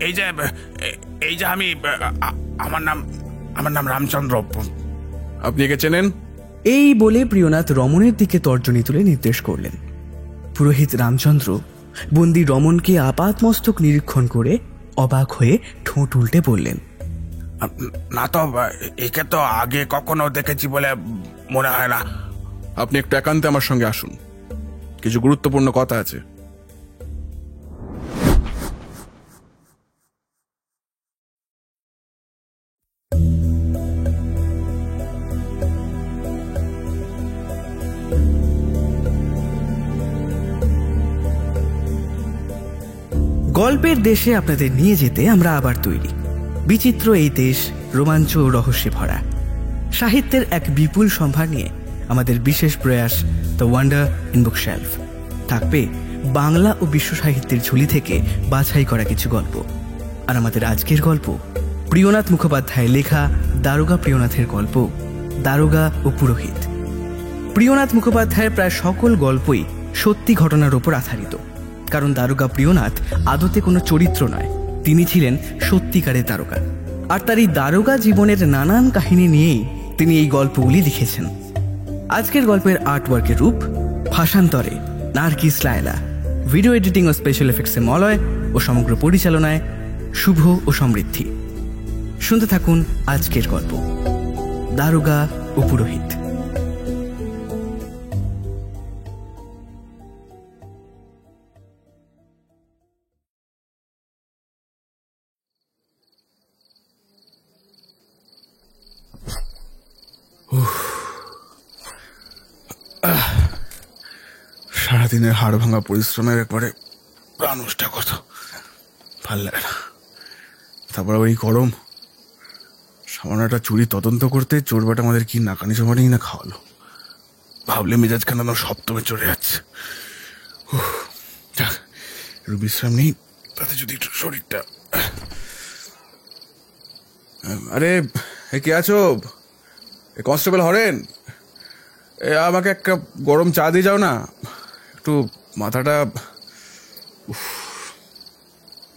এই যে এই যে আমি আমার নাম রামচন্দ্র। আপনি একে চেনেন? এই বলে প্রিয়নাথ রমণের দিকে তর্জনী তুলে নির্দেশ করলেন। পুরোহিত রামচন্দ্র বন্দী রমণকে আপাতমস্তক নিরীক্ষণ করে অবাক হয়ে ঠোঁট উল্টে বললেন, না তো, একে তো আগে কখনো দেখেছি বলে মনে হয় না। আপনি একটু একান্তে আমার সঙ্গে আসুন, কিছু গুরুত্বপূর্ণ কথা আছে। গল্পের দেশে আপনাদের নিয়ে যেতে আমরা আবার তৈরি। বিচিত্র এই দেশ রোমাঞ্চ ও রহস্যে ভরা। সাহিত্যের এক বিপুল সম্ভার নিয়ে আমাদের বিশেষ প্রয়াস দ্য ওয়ান্ডার ইন বুকশেলফ। থাকবে বাংলা ও বিশ্ব সাহিত্যের ঝুলি থেকে বাছাই করা কিছু গল্প। আর আমাদের আজকের গল্প প্রিয়নাথ মুখোপাধ্যায়ের লেখা দারোগা প্রিয়নাথের গল্প দারোগা ও পুরোহিত। প্রিয়নাথ মুখোপাধ্যায়ের প্রায় সকল গল্পই সত্যি ঘটনার ওপর আধারিত, কারণ দারোগা প্রিয়নাথ আদতে কোনো চরিত্র নয়, তিনি ছিলেন সত্যিকারের দারোগা। আর তার এই দারোগা জীবনের নানান কাহিনী নিয়েই তিনি এই গল্পগুলি লিখেছেন। আজকের গল্পের আর্টওয়ার্কের রূপ ভাষান্তরে নার্গিস লায়লা, ভিডিও এডিটিং ও স্পেশাল এফেক্টসে মলয় ও সমগ্র পরিচালনায় শুভ ও সমৃদ্ধি। শুনতে থাকুন আজকের গল্প দারোগা ও পুরোহিত। সারাদিনের হাড় ভাঙা পরিশ্রমের একবারে প্রাণ উষ্টা কত, ভাল লাগে না। তারপর ওই গরম, সামান্য একটা চুরি তদন্ত করতে চোরবাটা আমাদের কি নাকানি জমানেই না খাওয়ালো। ভাবলে মেজাজ কেন সপ্তমে চড়ে যাচ্ছে। একটু বিশ্রাম নেই, তাতে যদি একটু শরীরটা। আরে কে আছো? কনস্টেবল হরেন, আমাকে এক কাপ গরম চা দিয়ে যাও না, একটু মাথাটা।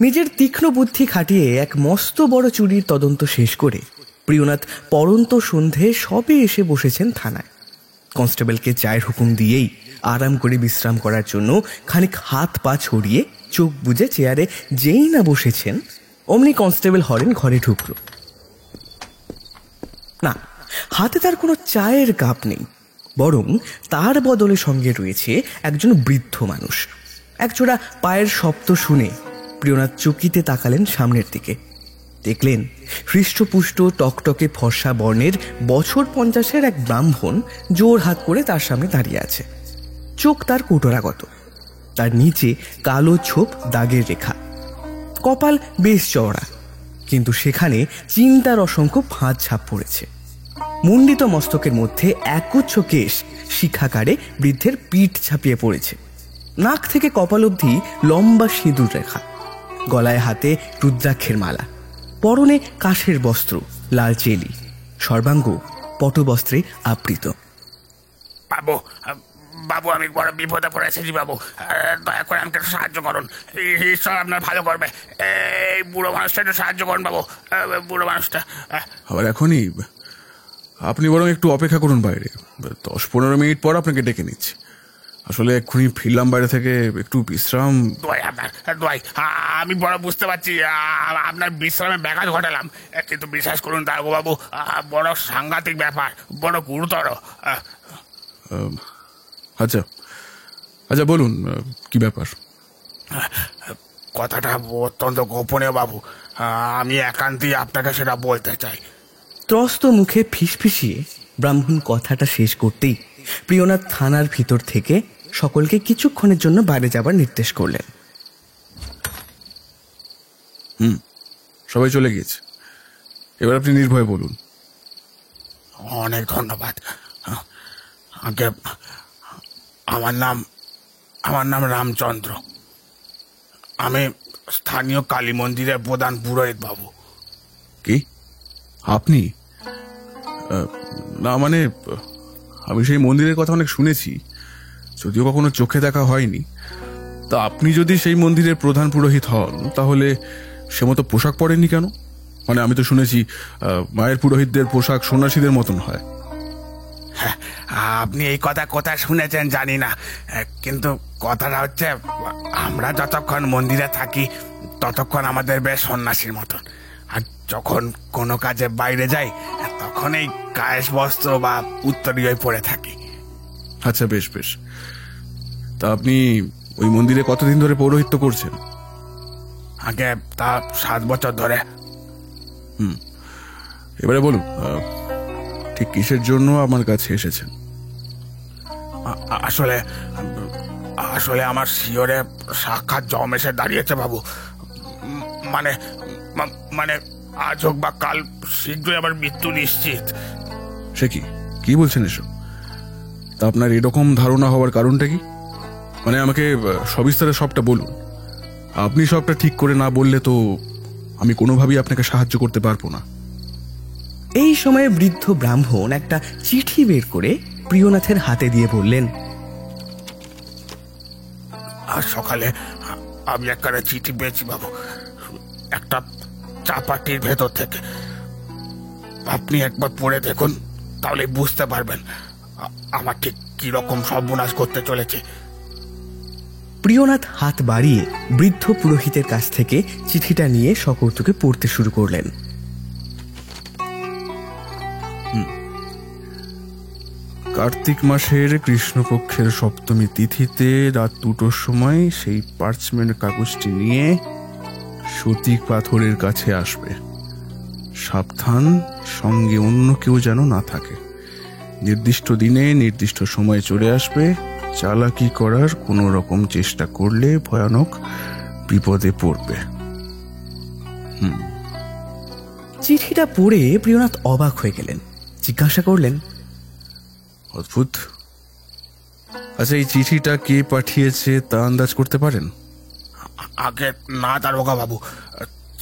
নিজের তীক্ষ্ণ বুদ্ধি খাটিয়ে এক মস্ত বড় চুরির তদন্ত শেষ করে প্রিয়নাথ পরন্ত সন্ধে সবে এসে বসেছেন থানায়। কনস্টেবলকে চায়ের হুকুম দিয়েই আরাম করে বিশ্রাম করার জন্য খানিক হাত পা ছড়িয়ে চোখ বুজে চেয়ারে যেই না বসেছেন, অমনি কনস্টেবল হরেন ঘরে ঢুকল। না, হাতে তার কোনো চায়ের কাপ নেই, বরং তার বদলে সঙ্গে রয়েছে একজন বৃদ্ধ মানুষ। একজোড়া পায়ের শব্দ শুনে প্রিয়নাথ চকিতে তাকালেন সামনের দিকে। দেখলেন হৃষ্টপুষ্ট টকটকে ফর্সা বর্ণের বছর 50-এর এক ব্রাহ্মণ জোর হাত করে তার সামনে দাঁড়িয়ে আছে। চোখ তার কোটরাগত, তার নিচে কালো ছোপ দাগের রেখা। কপাল বেশ চওড়া, কিন্তু সেখানে চিন্তার অসংখ্য ফাঁদ ছাপ পড়েছে। মুন্ডিত মস্তকের মধ্যে একগুচ্ছ কেশ শিখাকারে বৃদ্ধের পিঠ ছাপিয়ে পড়েছে। নাক থেকে কপাল অবধি লম্বা সিঁদুর রেখা, গলায় হাতে রুদ্রাক্ষের মালা, পরনে কাঠের বস্ত্র লাল চেলি, সর্বাঙ্গ পটবস্ত্রে আবৃত। বাবু, বাবু, আমি বড় বিপদে পড়েছি বাবু, দয়া করে আমাকে একটু সাহায্য করুন, ঈশ্বর আপনার ভালো করবে। এই বুড়ো মানুষটা একটু সাহায্য করুন বাবু, বুড়ো মানুষটা। আবার এখনই? আপনি বরং একটু অপেক্ষা করুন বাইরে, 10-15 মিনিট পর আপনাকে ডেকে নিচ্ছি। আসলে এক্ষুনি ফিরলাম বাইরে থেকে, একটু বিশ্রাম। আমি বড় বুঝতে পারছি আপনার বিশ্রামে ব্যাঘাত ঘটালাম, কিন্তু বিশ্বাস করুন দারোগা বাবু, বড় সাংঘাতিক ব্যাপার, বড় গুরুতর। আচ্ছা আচ্ছা, বলুন কি ব্যাপার? কথাটা অত্যন্ত গোপনীয় বাবু, আমি একান্তই আপনাকে সেটা বলতে চাই। ত্রস্ত মুখে ফিসফিসিয়ে ব্রাহ্মণ কথাটা শেষ করতেই প্রিয়নাথ থানার ভিতর থেকে সকলকে কিছুক্ষণের জন্য বাইরে যাবার নির্দেশ করলেন। সবাই চলে গিয়েছে, এবার আপনি নির্ভয়ে বলুন। অনেক ধন্যবাদ। আমার নাম রামচন্দ্র, আমি স্থানীয় কালী মন্দিরের প্রধান পুরোহিত বাবু। কি আপনি? না মানে, আমি সেই মন্দিরের কথা অনেক শুনেছি, যদিও কখনো চোখে দেখা হয়নি। তা আপনি যদি সেই মন্দিরের প্রধান পুরোহিত হন, তাহলে সে মতো পোশাক পরেননি কেন? মানে আমি তো শুনেছি মায়ের পুরোহিতদের পোশাক সন্ন্যাসীদের মতন হয়। হ্যাঁ, আপনি এই কথা কোথায় শুনেছেন জানি না, কিন্তু কথাটা হচ্ছে আমরা যতক্ষণ মন্দিরে থাকি ততক্ষণ আমাদের বেশ সন্ন্যাসীর মতন, আর যখন কোনো কাজে বাইরে যাই তখন এই কায়েস বস্ত্র বা উত্তরীয় পরে থাকি। আচ্ছা, বেশ বেশ। তা আপনি ওই মন্দিরে কতদিন ধরে পৌরোহিত্য করছেন? আগে তা 7 বছর ধরে। এবারে বলুন, ঠিক কিসের জন্য আমার কাছে এসেছেন? আসলে আসলে আমার শিয়রে সাক্ষাৎ জম এসে দাঁড়িয়েছে বাবু। মানে মানে আজ হোক বা কাল শীঘ্রই আমার মৃত্যু নিশ্চিত। সে কি বলছেন এসব? তা আপনার এরকম ধারণা হওয়ার কারণটা কি? মানে আমাকে সবিস্তারে সবটা বলুন। আপনি সবটা ঠিক করে না বললে তো আমি কোনোভাবেই আপনাকে সাহায্য করতে পারবো না। এই সময়ে বৃদ্ধ ব্রাহ্মণ একটা চিঠি বের করে প্রিয়নাথের হাতে দিয়ে বললেন, আজ সকালে আমি একটা চিঠি পেয়েছি বাবু, একটা চাপাটির ভেতর থেকে। আপনি একবার পড়ে দেখুন, তাহলে বুঝতে পারবেন আমার ঠিক কিরকম সর্বনাশ করতে চলেছে। প্রিয়নাথ হাত বাড়িয়ে বৃদ্ধ পুরোহিতের কাছ থেকে চিঠিটা নিয়ে সকর্তুকে পড়তে শুরু করলেন। কার্তিক মাসের কৃষ্ণপক্ষের সপ্তমী তিথিতে রাত 2টোর সময় সেই পার্চমেন্ট কাগজটি নিয়ে সতী পাথরের কাছে আসবে। সাবধান, সঙ্গে অন্য কেউ যেন না থাকে। নির্দিষ্ট দিনে নির্দিষ্ট সময়ে চলে আসবে। চালাকি করার কোনো রকম চেষ্টা করলে ভয়ানক বিপদে পড়বে। চিঠিটা পড়ে প্রিয়নাথ অবাক হয়ে গেলেন। জিজ্ঞাসা করলেন, অদ্ভুত। আচ্ছা, এই চিঠিটা কে পাঠিয়েছে তা আন্দাজ করতে পারেন? আগে না দারোগা বাবু,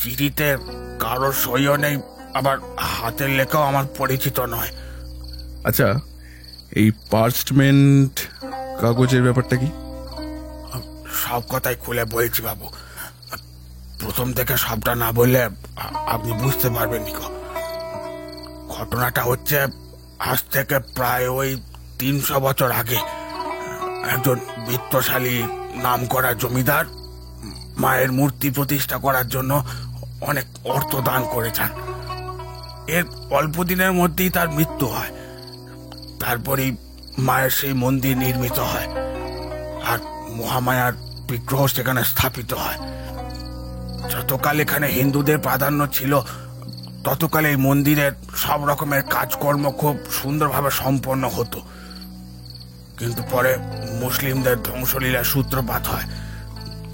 চিঠিতে কারোর সইও নেই, আবার হাতের লেখাও আমার পরিচিত নয়। আচ্ছা, এই পার্চমেন্ট কাগজের ব্যাপারটা কি? সব কথাই খুলে বলছি বাবু, প্রথম থেকে সবটা না বললে আপনি বুঝতে পারবেন নি। ঘটনাটা হচ্ছে আজ থেকে প্রায় ওই 300 বছর আগে একজন বিত্তশালী নাম করা জমিদার মায়ের মূর্তি প্রতিষ্ঠা করার জন্য অনেক অর্থ দান করেছেন। এর অল্প দিনের মধ্যেই তার মৃত্যু হয়। তারপরেই মায়ের সেই মন্দির নির্মিত হয় আর মহামায়ার বিগ্রহ সেখানে স্থাপিত হয়। যতকাল এখানে হিন্দুদের প্রাধান্য ছিল ততকাল এই মন্দিরের সব রকমের কাজকর্ম খুব সুন্দরভাবে সম্পন্ন হতো। কিন্তু পরে মুসলিমদের ধ্বংসলীলার সূত্রপাত হয়।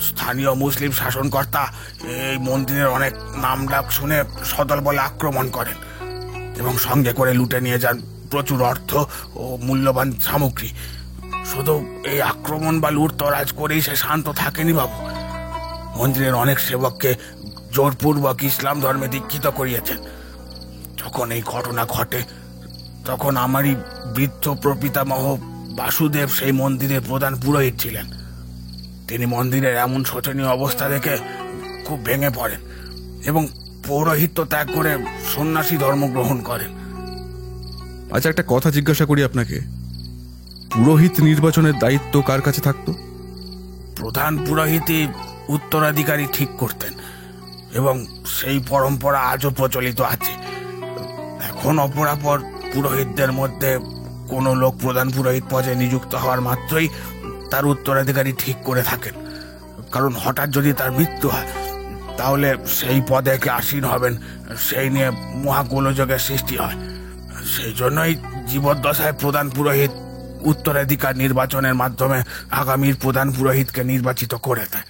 স্থানীয় মুসলিম শাসনকর্তা এই মন্দিরের অনেক নামডাক শুনে সদল বলে আক্রমণ করেন এবং সঙ্গে করে লুটে নিয়ে যান প্রচুর অর্থ ও মূল্যবান সামগ্রী। শুধু এই আক্রমণ বা লুটতরাজ করেই সে শান্ত থাকেনি বাবু। মন্দিরের অনেক সেবককে জোরপূর্বক ইসলাম ধর্মে দীক্ষিত করিয়েছেন। যখন এই ঘটনা ঘটে তখন আমারই বৃদ্ধ প্রপিতামহ বাসুদেব সেই মন্দিরের প্রধান পুরোহিত ছিলেন। তিনি মন্দিরের এমন শোচনীয় অবস্থা দেখে খুব ভেঙে পড়েন এবং পৌরোহিত্য ত্যাগ করে সন্ন্যাসী ধর্ম গ্রহণ করেন। আচ্ছা, একটা কথা জিজ্ঞাসা করি আপনাকে, পুরোহিত নির্বাচনের দায়িত্ব কার কাছে থাকতো? প্রধান পুরোহিতই উত্তরাধিকারী ঠিক করতেন এবং সেই পরম্পরা আজও প্রচলিত আছে। এখন অপরাপর পুরোহিতদের মধ্যে কোনো লোক প্রধান পুরোহিত পদে নিযুক্ত হওয়ার মাত্রই তার উত্তরাধিকারী ঠিক করে থাকেন, কারণ হঠাৎ যদি তার মৃত্যু হয় তাহলে সেই পদে কে আসীন হবেন সেই নিয়ে মহাগোলযোগের সৃষ্টি হয়। সেই জন্যই জীবদ্দশায় প্রধান পুরোহিত উত্তরাধিকার নির্বাচনের মাধ্যমে আগামীর প্রধান পুরোহিতকে নির্বাচিত করে দেয়।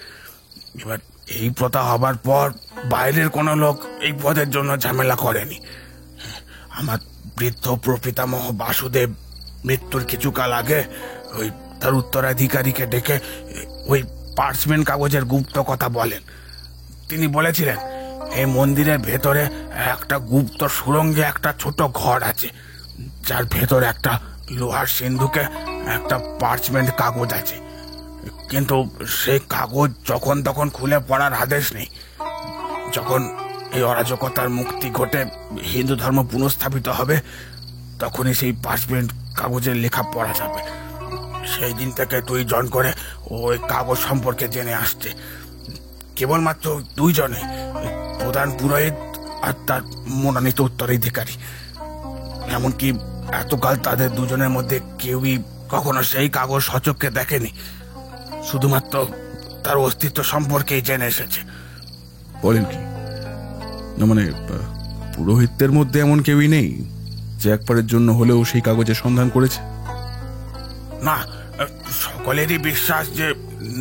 এবার এই প্রথা হবার পর বাইরের কোনো লোক এই পদের জন্য ঝামেলা করেনি। আমার বৃদ্ধ প্রপিতামহ বাসুদেব মৃত্যুর কিছুকাল আগে ওই তার উত্তরাধিকারীকে ডেকে ওই পার্চমেন্ট কাগজের গুপ্ত কথা বলেন। তিনি বলেছিলেন এই মন্দিরের ভেতরে একটা গুপ্ত সুড়ঙ্গে একটা ছোট ঘর আছে, যার ভেতরে একটা লোহার সিন্ধুকে একটা পার্চমেন্ট কাগজ আছে, কিন্তু সেই কাগজ যখন তখন খুলে পড়ার আদেশ নেই। যখন এই অরাজকতার মুক্তি ঘটে হিন্দু ধর্ম পুনঃস্থাপিত হবে, তখনই সেই পার্চমেন্ট কাগজের লেখা পড়া যাবে। সেই দিন থেকে 2 জন করে ওই কাগজ সম্পর্কে জেনে আসছে। কেবলমাত্র 2 জনে, প্রধান পুরোহিত আর তার মনোনীত উত্তরাধিকারী। এমনকি এতকাল তাদের 2 জনের মধ্যে কেউই কখনো সেই কাগজ সচক্ষে দেখেনি, শুধুমাত্র তার অস্তিত্ব সম্পর্কেই জেনে এসেছে। বলেন কি? না মানে পুরোহিতদের মধ্যে এমন কেউই নেই যে একবারের জন্য হলেও সেই কাগজের সন্ধান করেছে? না, সকলেরই বিশ্বাস যে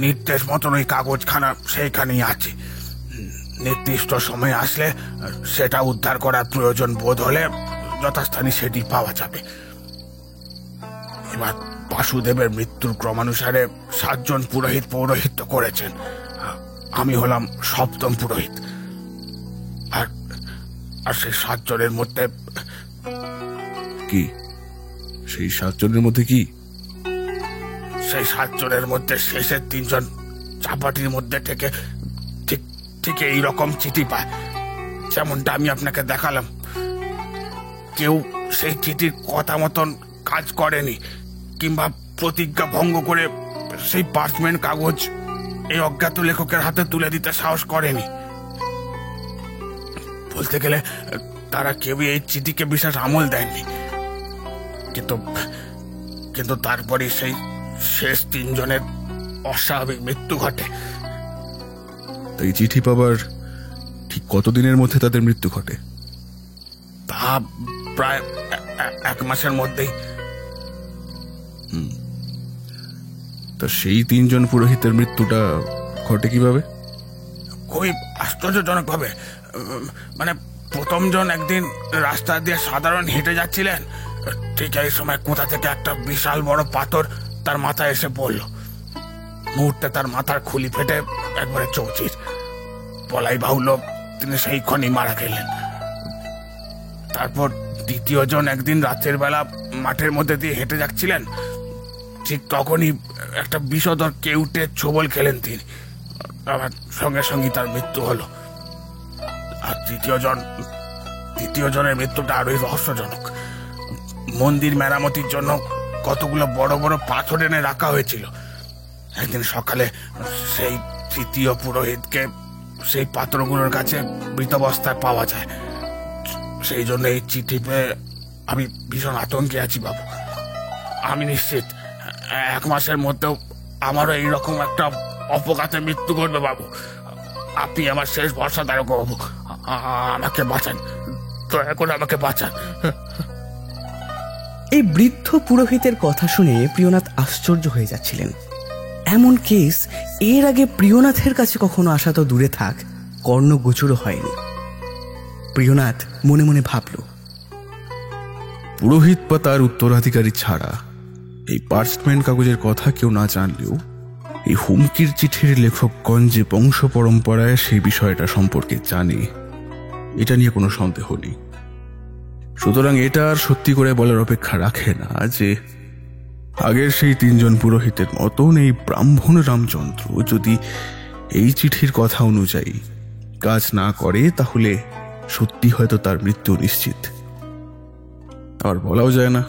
নির্দেশ মতন ওই কাগজখানা সেইখানেই আছে। নির্দিষ্ট সময় আসলে সেটা উদ্ধার করার প্রয়োজন বোধ হলে যথাস্থানে সেটি পাওয়া যাবে। এবার বাসুদেবের মৃত্যুর ক্রমানুসারে 7 জন পুরোহিত পৌরোহিত্য করেছেন। আমি হলাম 7ম পুরোহিত। আর আর সেই 7 জনের মধ্যে কি? সেই 7 জনের মধ্যে কি? সেই 7 জনের মধ্যে শেষের 3 জন চাপাটির মধ্যে থেকে ঠিক ঠিক এইরকম চিঠি পায়, যেমনটা আমি আপনাকে দেখালাম। কেউ সেই চিঠির কথা মতন কাজ করেনি, কিংবা প্রতিজ্ঞা ভঙ্গ করে সেই পার্চমেন্ট কাগজ এই অজ্ঞাত লেখকের হাতে তুলে দিতে সাহস করেনি। বলতে গেলে তারা কেউই এই চিঠিকে বিশেষ আমল দেয়নি। কিন্তু কিন্তু তারপরে সেই শেষ 3 জনের অস্বাভাবিক মৃত্যু ঘটে। এই চিঠি পাবার ঠিক কতদিনের মধ্যে তাদের মৃত্যু ঘটে? তা প্রায় 1 মাসের মধ্যেই। তা সেই 3 জন পুরোহিতের মৃত্যুটা ঘটে কিভাবে? খুবই আশ্চর্যজনক ভাবে। মানে প্রথম জন একদিন রাস্তা দিয়ে সাধারণ হেঁটে যাচ্ছিলেন, ঠিক এই সময় কোথা থেকে একটা বিশাল বড় পাথর তার মাথায় এসে পড়ল। মুহূর্তে তার মাথার খুলি ফেটে একবারে চৌচির। বলাই বাহুল্য তিনি সেইক্ষণই মারা গেলেন। তারপর দ্বিতীয় জন একদিন রাতের বেলা মাঠের মধ্যে দিয়ে হেঁটে যাচ্ছিলেন, ঠিক তখনই একটা বিষধর কেউটে ছোবল খেলেন তিনি। আবার সঙ্গে সঙ্গে তার মৃত্যু হলো। আর তৃতীয় জনের মৃত্যুটা আরোই রহস্যজনক। মন্দির মেরামতির জন্য কতগুলো বড় বড় পাথর এনে রাখা হয়েছিল। একদিন সকালে সেই 3য় পুরোহিতকে সেই পাথরগুলোর কাছে মৃতাবস্থায় পাওয়া যায়। সেই জন্য এই চিঠি পেয়ে আমি ভীষণ আতঙ্কে আছি বাবু। আমি নিশ্চিত 1 মাসের মধ্যেও আমারও এইরকম একটা অপঘাতে মৃত্যু ঘটবে বাবু। আপনি আমার শেষ ভরসা দাঁড়ো বাবু, আমাকে বাঁচান, দয়া করে আমাকে বাঁচান। এই বৃদ্ধ পুরোহিতের কথা শুনে প্রিয়নাথ আশ্চর্য হয়ে যাচ্ছিলেন। এমন কেস এর আগে প্রিয়নাথের কাছে কখনো আসা তো দূরে থাক, কর্ণগোচরও হয়নি। প্রিয়নাথ মনে মনে ভাবল, পুরোহিত বা তার উত্তরাধিকারী ছাড়া এই পার্চমেন্ট কাগজের কথা কেউ না জানলেও এই হুমকির চিঠির লেখকগণ যে বংশ পরম্পরায় সেই বিষয়টা সম্পর্কে জানে, এটা নিয়ে কোনো সন্দেহ নেই। সুতরাং এটা আর সত্যি করে বলার অপেক্ষা রাখে না যে আগের সেই 3 জন পুরোহিতের মতন এই ব্রাহ্মণ রামচন্দ্র যদি এই চিঠির কথা অনুযায়ী কাজ না করে, তাহলে সত্যি হয়তো তার মৃত্যু নিশ্চিত। আর বলাও যায় না,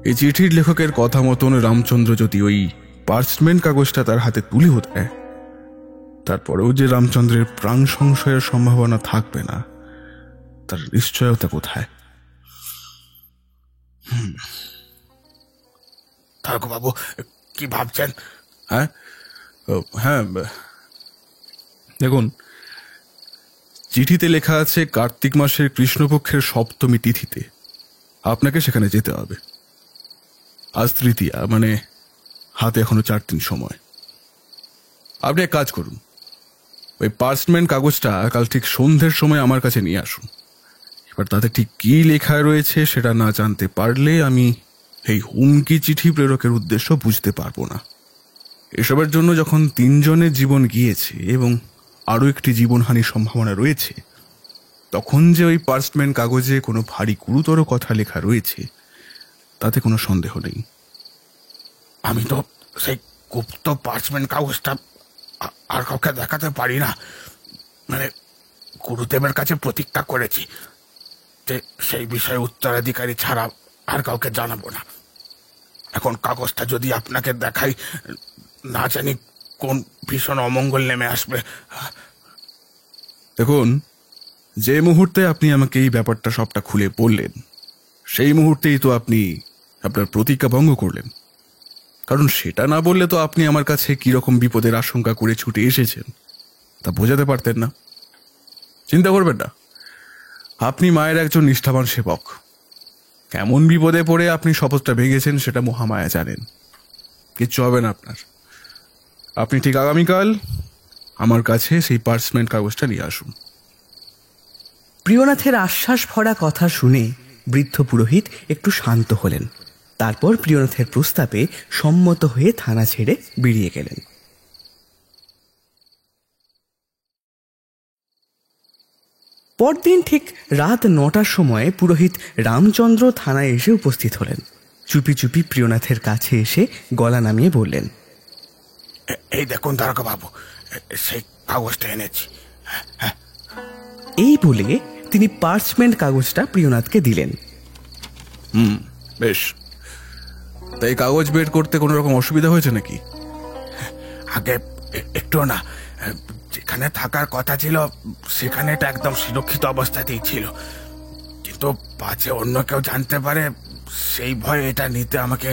এই চিঠির লেখকের কথা মতন রামচন্দ্র যদি ওই পার্চমেন্ট কাগজটা তার হাতে তুলেও দেয়, তারপরেও যে রামচন্দ্রের প্রাণ সংশয়ের সম্ভাবনা থাকবে না, তার নিশ্চয়তা কোথায়? ঠাকুর বাবু, কি ভাবছেন? হ্যাঁ, দেখুন, চিঠিতে লেখা আছে কার্তিক মাসের কৃষ্ণপক্ষের 7ম তিথিতে আপনাকে সেখানে যেতে হবে। আজ 3য়, মানে হাতে এখনো 4 দিন সময়। আপনি এক কাজ করুন, ওই পার্চমেন্ট কাগজটা কাল ঠিক সন্ধ্যের সময় আমার কাছে নিয়ে আসুন। এবার তাতে ঠিক কি লেখা রয়েছে সেটা না জানতে পারলে আমি এই হুমকি চিঠি প্রেরকের উদ্দেশ্য বুঝতে পারবো না। এসবের জন্য যখন 3 জনের জীবন গিয়েছে এবং আরও একটি জীবনহানির সম্ভাবনা রয়েছে, তখন যে ওই পার্চমেন্ট কাগজে কোনো ভারী গুরুতর কথা লেখা রয়েছে তাতে কোনো সন্দেহ নেই। আমি তো সেই গুপ্ত পার্চমেন্ট কাগজটা আর কাউকে দেখাতে পারি না। মানে গুরুদেবের কাছে প্রতিজ্ঞা করেছি যে সেই বিষয়ে উত্তরাধিকারী ছাড়া আর কাউকে জানাবো না। এখন কাগজটা যদি আপনাকে দেখাই, না জানি কোন ভীষণ অমঙ্গল নেমে আসবে। দেখুন, যে মুহূর্তে আপনি আমাকে এই ব্যাপারটা সবটা খুলে বললেন, সেই মুহূর্তেই তো আপনি আপনার প্রতিজ্ঞা ভঙ্গ করলেন। কারণ সেটা না বললে তো আপনি আমার কাছে কিরকম বিপদের আশঙ্কা করে ছুটে এসেছেন তা বোঝাতে পারতেন না। চিন্তা করবেন না, আপনি মায়ের একজন নিষ্ঠাবান সেবক। কেমন বিপদে পড়ে আপনি শপথটা ভেঙেছেন সেটা মহামায়া জানেন। কিচ্ছু হবে না আপনার। আপনি ঠিক আগামীকাল আমার কাছে সেই পার্চমেন্ট কাগজটা নিয়ে আসুন। প্রিয়নাথের আশ্বাস ভরা কথা শুনে বৃদ্ধ পুরোহিত একটু শান্ত হলেন। তারপর প্রিয়নাথের প্রস্তাবে সম্মত হয়ে থানা ছেড়ে বেরিয়ে গেলেন। পরদিন ঠিক রাত 9টার সময় পুরোহিত রামচন্দ্র থানায় এসে উপস্থিত হলেন। চুপি চুপি প্রিয়নাথের কাছে এসে গলা নামিয়ে বললেন, এই দেখুন দারোগা বাবু, সেই কাগজটা এনেছি। এই বলে তিনি পার্চমেন্ট কাগজটা প্রিয়নাথকে দিলেন। বেশ, তাই কাগজ বের করতে কোনো রকম অসুবিধা হয়েছে নাকি? আগে একটু না, যেখানে থাকার কথা ছিল সেখানে এটা একদম সুরক্ষিত অবস্থাতেই ছিল, কিন্তু পাছে অন্য কেউ জানতে পারে সেই ভয়ে এটা নিতে আমাকে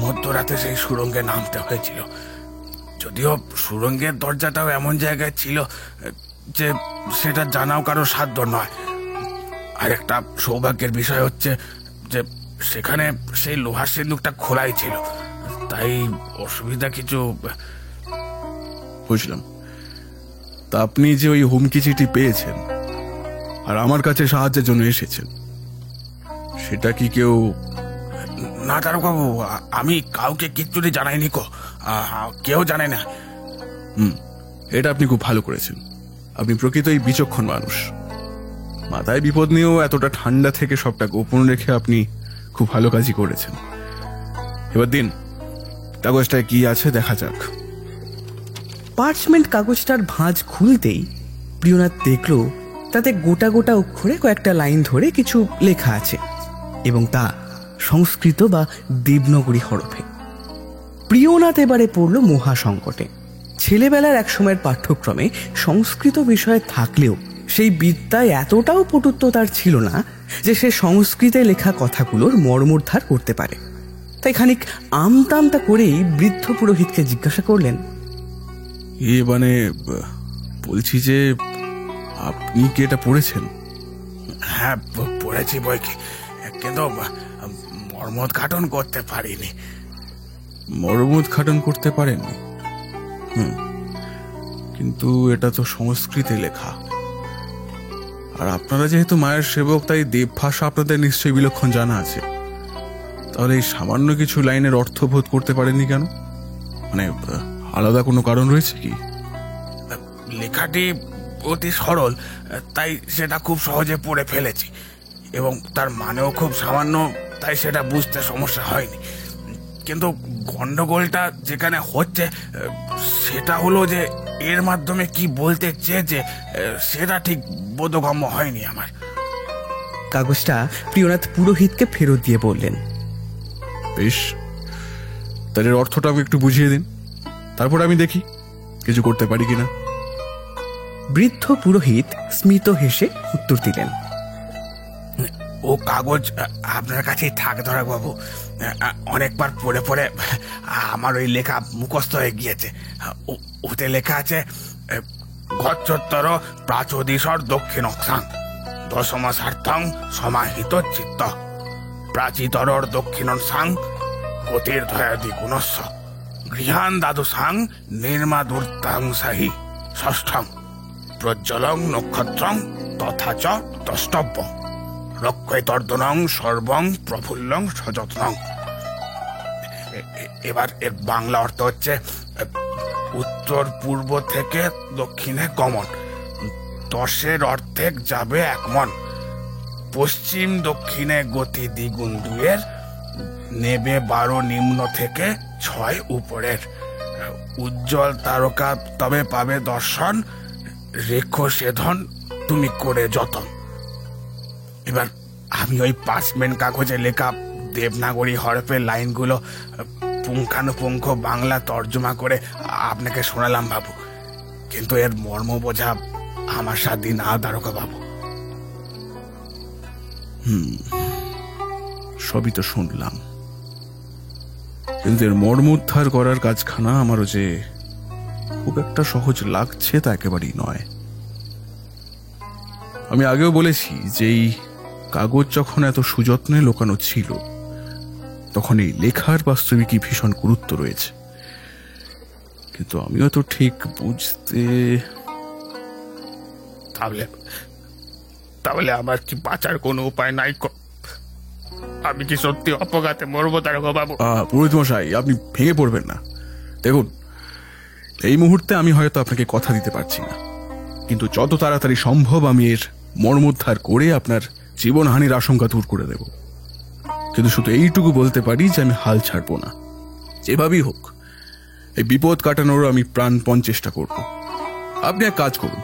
মধ্যরাতে সেই সুড়ঙ্গে নামতে হয়েছিল। যদিও সুড়ঙ্গের দরজাটাও এমন জায়গায় ছিল যে সেটা জানাও কারো সাধ্য নয়। আর একটা সৌভাগ্যের বিষয় হচ্ছে যে সেখানে সেই লোহার সিন্দুকটা খোলাই ছিল, তাই অসুবিধা কিছু। বুঝলাম। তা আপনি যে ওই হুমকি চিঠি পেয়েছেন আর আমার কাছে সাহায্যের জন্য এসেছেন, সেটা কি কেউ? না দারোগাবু, আমি কাউকে কিচ্ছুটি জানাইনি কো, কেউ জানে না। এটা আপনি খুব ভালো করেছেন। আপনি প্রকৃতই বিচক্ষণ মানুষ। মাথায় বিপদ নিয়েও এতটা ঠান্ডা থেকে সবটা গোপন রেখে আপনি খুব ভালো কাজই করেছেন। এবার দিন, কাগজটায় কি আছে দেখা যাক। পার্চমেন্ট কাগজটার ভাঁজ খুলতেই প্রিয়নাথ দেখল তাতে গোটা গোটা অক্ষরে কয়েকটা লাইন ধরে কিছু লেখা আছে, এবং তা সংস্কৃত বা দেবনাগরী হরফে। প্রিয়নাথ এবারে পড়ল মহা সংকটে। ছেলেবেলার এক সময়ের পাঠ্যক্রমে সংস্কৃত বিষয়ে থাকলেও সেই বিদ্যায় এতটাও পটুত্ব তার ছিল না যে সে সংস্কৃতে লেখা কথাগুলোর মর্মোদ্ধার করতে পারে। তাই খানিক আমতামতা করেই বৃদ্ধ পুরোহিতকে জিজ্ঞাসা করলেন, মানে বলছি যে আপনি কি এটা পড়েছেন? হ্যাঁ, পড়েছি বই কি, কিন্তু মর্মোদ্ঘাটন করতে পারিনি। মর্মোদ্ঘাটন করতে পারেন? কিন্তু এটা তো সংস্কৃতে লেখা, আর আপনারা যেহেতু মায়ের সেবক তাই দেব ভাষা আপনাদের নিশ্চয়ই বিলক্ষণ জানা আছে। তাহলে এই সামান্য কিছু লাইনের অর্থবোধ করতে পারেননি কেন? মানে আলাদা কোনো কারণ রয়েছে কি? লেখাটি অতি সরল, তাই সেটা খুব সহজে পড়ে ফেলেছি, এবং তার মানেও খুব সামান্য, তাই সেটা বুঝতে সমস্যা হয়নি। কিন্তু গন্ডগোলটা যেখানে হচ্ছে সেটা হলো যে এর মাধ্যমে কি বলতে চেয়েছে সেটা ঠিক বোধগম্য হয়নি আমার। কাগজটা প্রিয়নাথ পুরোহিতকে ফেরত দিয়ে বললেন, বেশ, তার এর অর্থটা আমাকে একটু বুঝিয়ে দিন, তারপর আমি দেখি কিছু করতে পারি কিনা। বৃদ্ধ পুরোহিত স্মিত হেসে উত্তর দিলেন, ও কাগজ আপনার কাছেই থাক দারোগাবাবু। অনেকবার পড়ে পড়ে আমার ওই লেখা মুখস্থ হয়ে গিয়েছে। ওতে লেখা আছে, গচ্ছত্তর প্রাচোদিশর দক্ষিণক্ষাং দশমসার্থং সমাহিত চিত্ত প্রাচীতরর দক্ষিণসাং গতির্ধয়াদি গুণস্য গৃহান দ্বাদশাং নির্মাদূর্তাংসাহি ষষ্ঠং প্রজ্জ্বলং নক্ষত্রং তথা চ দ্রষ্টব্য রক্ষৈতর্দনং সর্বং প্রফুল্লং সযত্নং। এবার এর বাংলা অর্থ হচ্ছে, উত্তর পূর্ব থেকে দক্ষিণে গমন, 10 অর্ধেক যাবে 1 মণ, পশ্চিম দক্ষিণে গতি দ্বিগুণ 2, নেবে 12 নিম্ন থেকে 6 উপরের, উজ্জ্বল তারকা তবে পাবে দর্শন, রেখ সেধন তুমি করে যতন। এবার আমি ওই পার্চমেন্ট কাগজে লেখা দেবনাগরী হরফের লাইনগুলো পুঙ্খানুপুঙ্খ বাংলা তর্জমা করে আপনাকে শোনালাম বাবু, কিন্তু এর মর্ম বোঝা আমার সাধ্যি না দারোগা বাবু। সবই তো শুনলাম, কিন্তু এর মর্মোদ্ধার করার কাজখানা আমারও যে খুব একটা সহজ লাগছে তা একেবারেই নয়। আমি আগেও বলেছি যে এই কাগজ যখন এত সুযত্নে লোকানো ছিল, তখন এই লেখার বাস্তবিকই ভীষণ গুরুত্ব রয়েছে, কিন্তু আমিও তো ঠিক বুঝতে। তাহলে তাহলে আমার কি বাঁচার কোনো উপায় নাই? আমি কি সত্যি অপঘাতে মরবো দারোগা বাবু? পুরোহিত মশাই, আপনি ভেঙে পড়বেন না। দেখুন, এই মুহূর্তে আমি হয়তো আপনাকে কথা দিতে পারছি না, কিন্তু যত তাড়াতাড়ি সম্ভব আমি এর মর্মোদ্ধার করে আপনার জীবনহানির আশঙ্কা দূর করে দেব। কিন্তু শুধু এইটুকু বলতে পারি যে আমি হাল ছাড়বো না, যেভাবেই হোক এই বিপদ কাটানোর আমি প্রাণপণ চেষ্টা করব। আপনি এক কাজ করুন,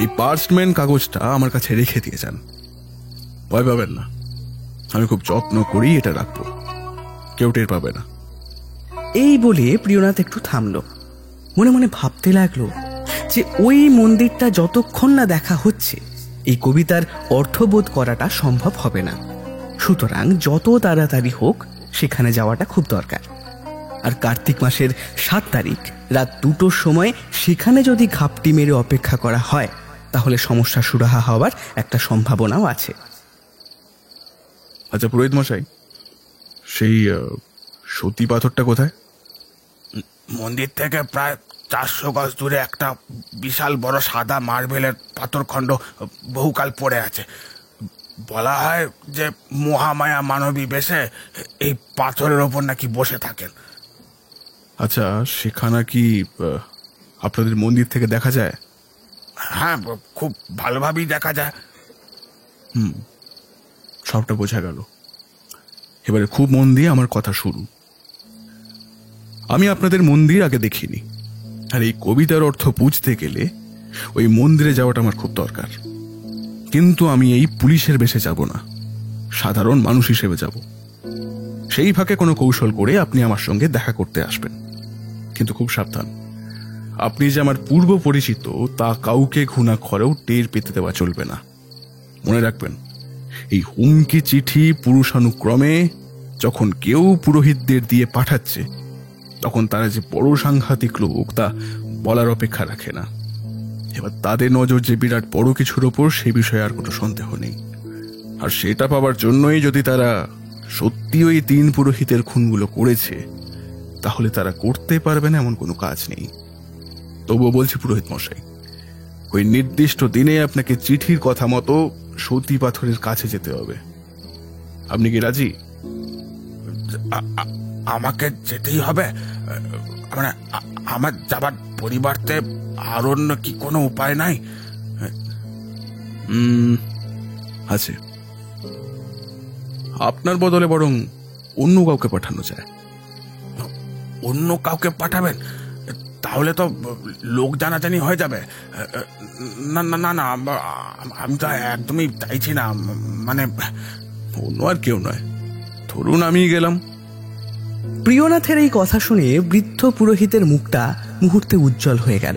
এই পার্চমেন্ট কাগজটা আমার কাছে রেখে দিয়ে যান। ভয় পাবেন না, আমি খুব যত্ন করেই এটা রাখবো, কেউ টের পাবে না। এই বলে প্রিয়নাথ একটু থামলো। মনে মনে ভাবতে লাগলো যে ওই মন্দিরটা যতক্ষণ না দেখা হচ্ছে এই কবিতার অর্থবোধ করাটা সম্ভব হবে না। সুতরাং যত তাড়াতাড়ি হোক সেখানে যাওয়াটা খুব দরকার। আর কার্তিক মাসের 7 তারিখ রাত 2টোর সময় সেখানে যদি ঘাপটি মেরে অপেক্ষা করা হয়, তাহলে সমস্যা সুরাহা হওয়ার একটা সম্ভাবনাও আছে। আচ্ছা পুরোহিত মশাই, সেই সতী পাথরটা কোথায়? মন্দির থেকে প্রায় 400 গজ দূরে একটা বিশাল বড় সাদা মার্বেলের পাথরখণ্ড বহুকাল পড়ে আছে। বলা হয় যে মহামায়া মানবী বেশে এই পাথরের ওপর নাকি বসে থাকেন। আচ্ছা, সেখানে কি আপনাদের মন্দির থেকে দেখা যায়? হ্যাঁ, খুব ভালোভাবেই দেখা যায়। সবটা বোঝা গেল। এবারে খুব মন দিয়ে আমার কথা শুরু। আমি আপনাদের মন্দির আগে দেখিনি, আর এই কবিতার অর্থ বুঝতে গেলে ওই মন্দিরে যাওয়াটা আমার খুব দরকার। কিন্তু আমি এই পুলিশের বেশে যাব না, সাধারণ মানুষ হিসেবে যাব। সেই ফাঁকে কোনো কৌশল করে আপনি আমার সঙ্গে দেখা করতে আসবেন, কিন্তু খুব সাবধান। আপনি যে আমার পূর্ব পরিচিত তা কাউকে ঘুণাক্ষরেও টের পেতে দেওয়া চলবে না। মনে রাখবেন, এই হুমকি চিঠি পুরুষানুক্রমে যখন কেউ পুরোহিতদের দিয়ে পাঠাচ্ছে, তখন তারা যে বড় সাংঘাতিক লোক তা বলার অপেক্ষা রাখে না। এবার তাদের নজর যে বিরাট বড় কিছুর ওপর, সে বিষয়ে আর কোনো সন্দেহ নেই। আর সেটা পাওয়ার জন্যই যদি তারা সত্যি ওই 3 পুরোহিতের খুনগুলো করেছে, তাহলে তারা করতে পারবে না এমন কোনো কাজ নেই। তবুও বলছি পুরোহিত মশাই, ওই নির্দিষ্ট দিনে আপনাকে চিঠির কথা মতো সতী পাথরের কাছে যেতে হবে। আপনি কি রাজি? আমাকে যেতেই হবে? মানে আমার যাবার পরিবর্তে আর অন্য কি কোনো উপায় নাই? আছে। আপনার বদলে বরং অন্য কাউকে পাঠানো যায়। অন্য কাউকে পাঠাবেন? তাহলে তো লোক জানাজানি হয়ে যাবে। না না না না, আমি তো একদমই চাইছি না। মানে অন্য আর কেউ নয়, ধরুন আমি গেলাম। প্রিয়নাথের এই কথা শুনে বৃদ্ধ পুরোহিতের মুখটা মুহূর্তে উজ্জ্বল হয়ে গেল।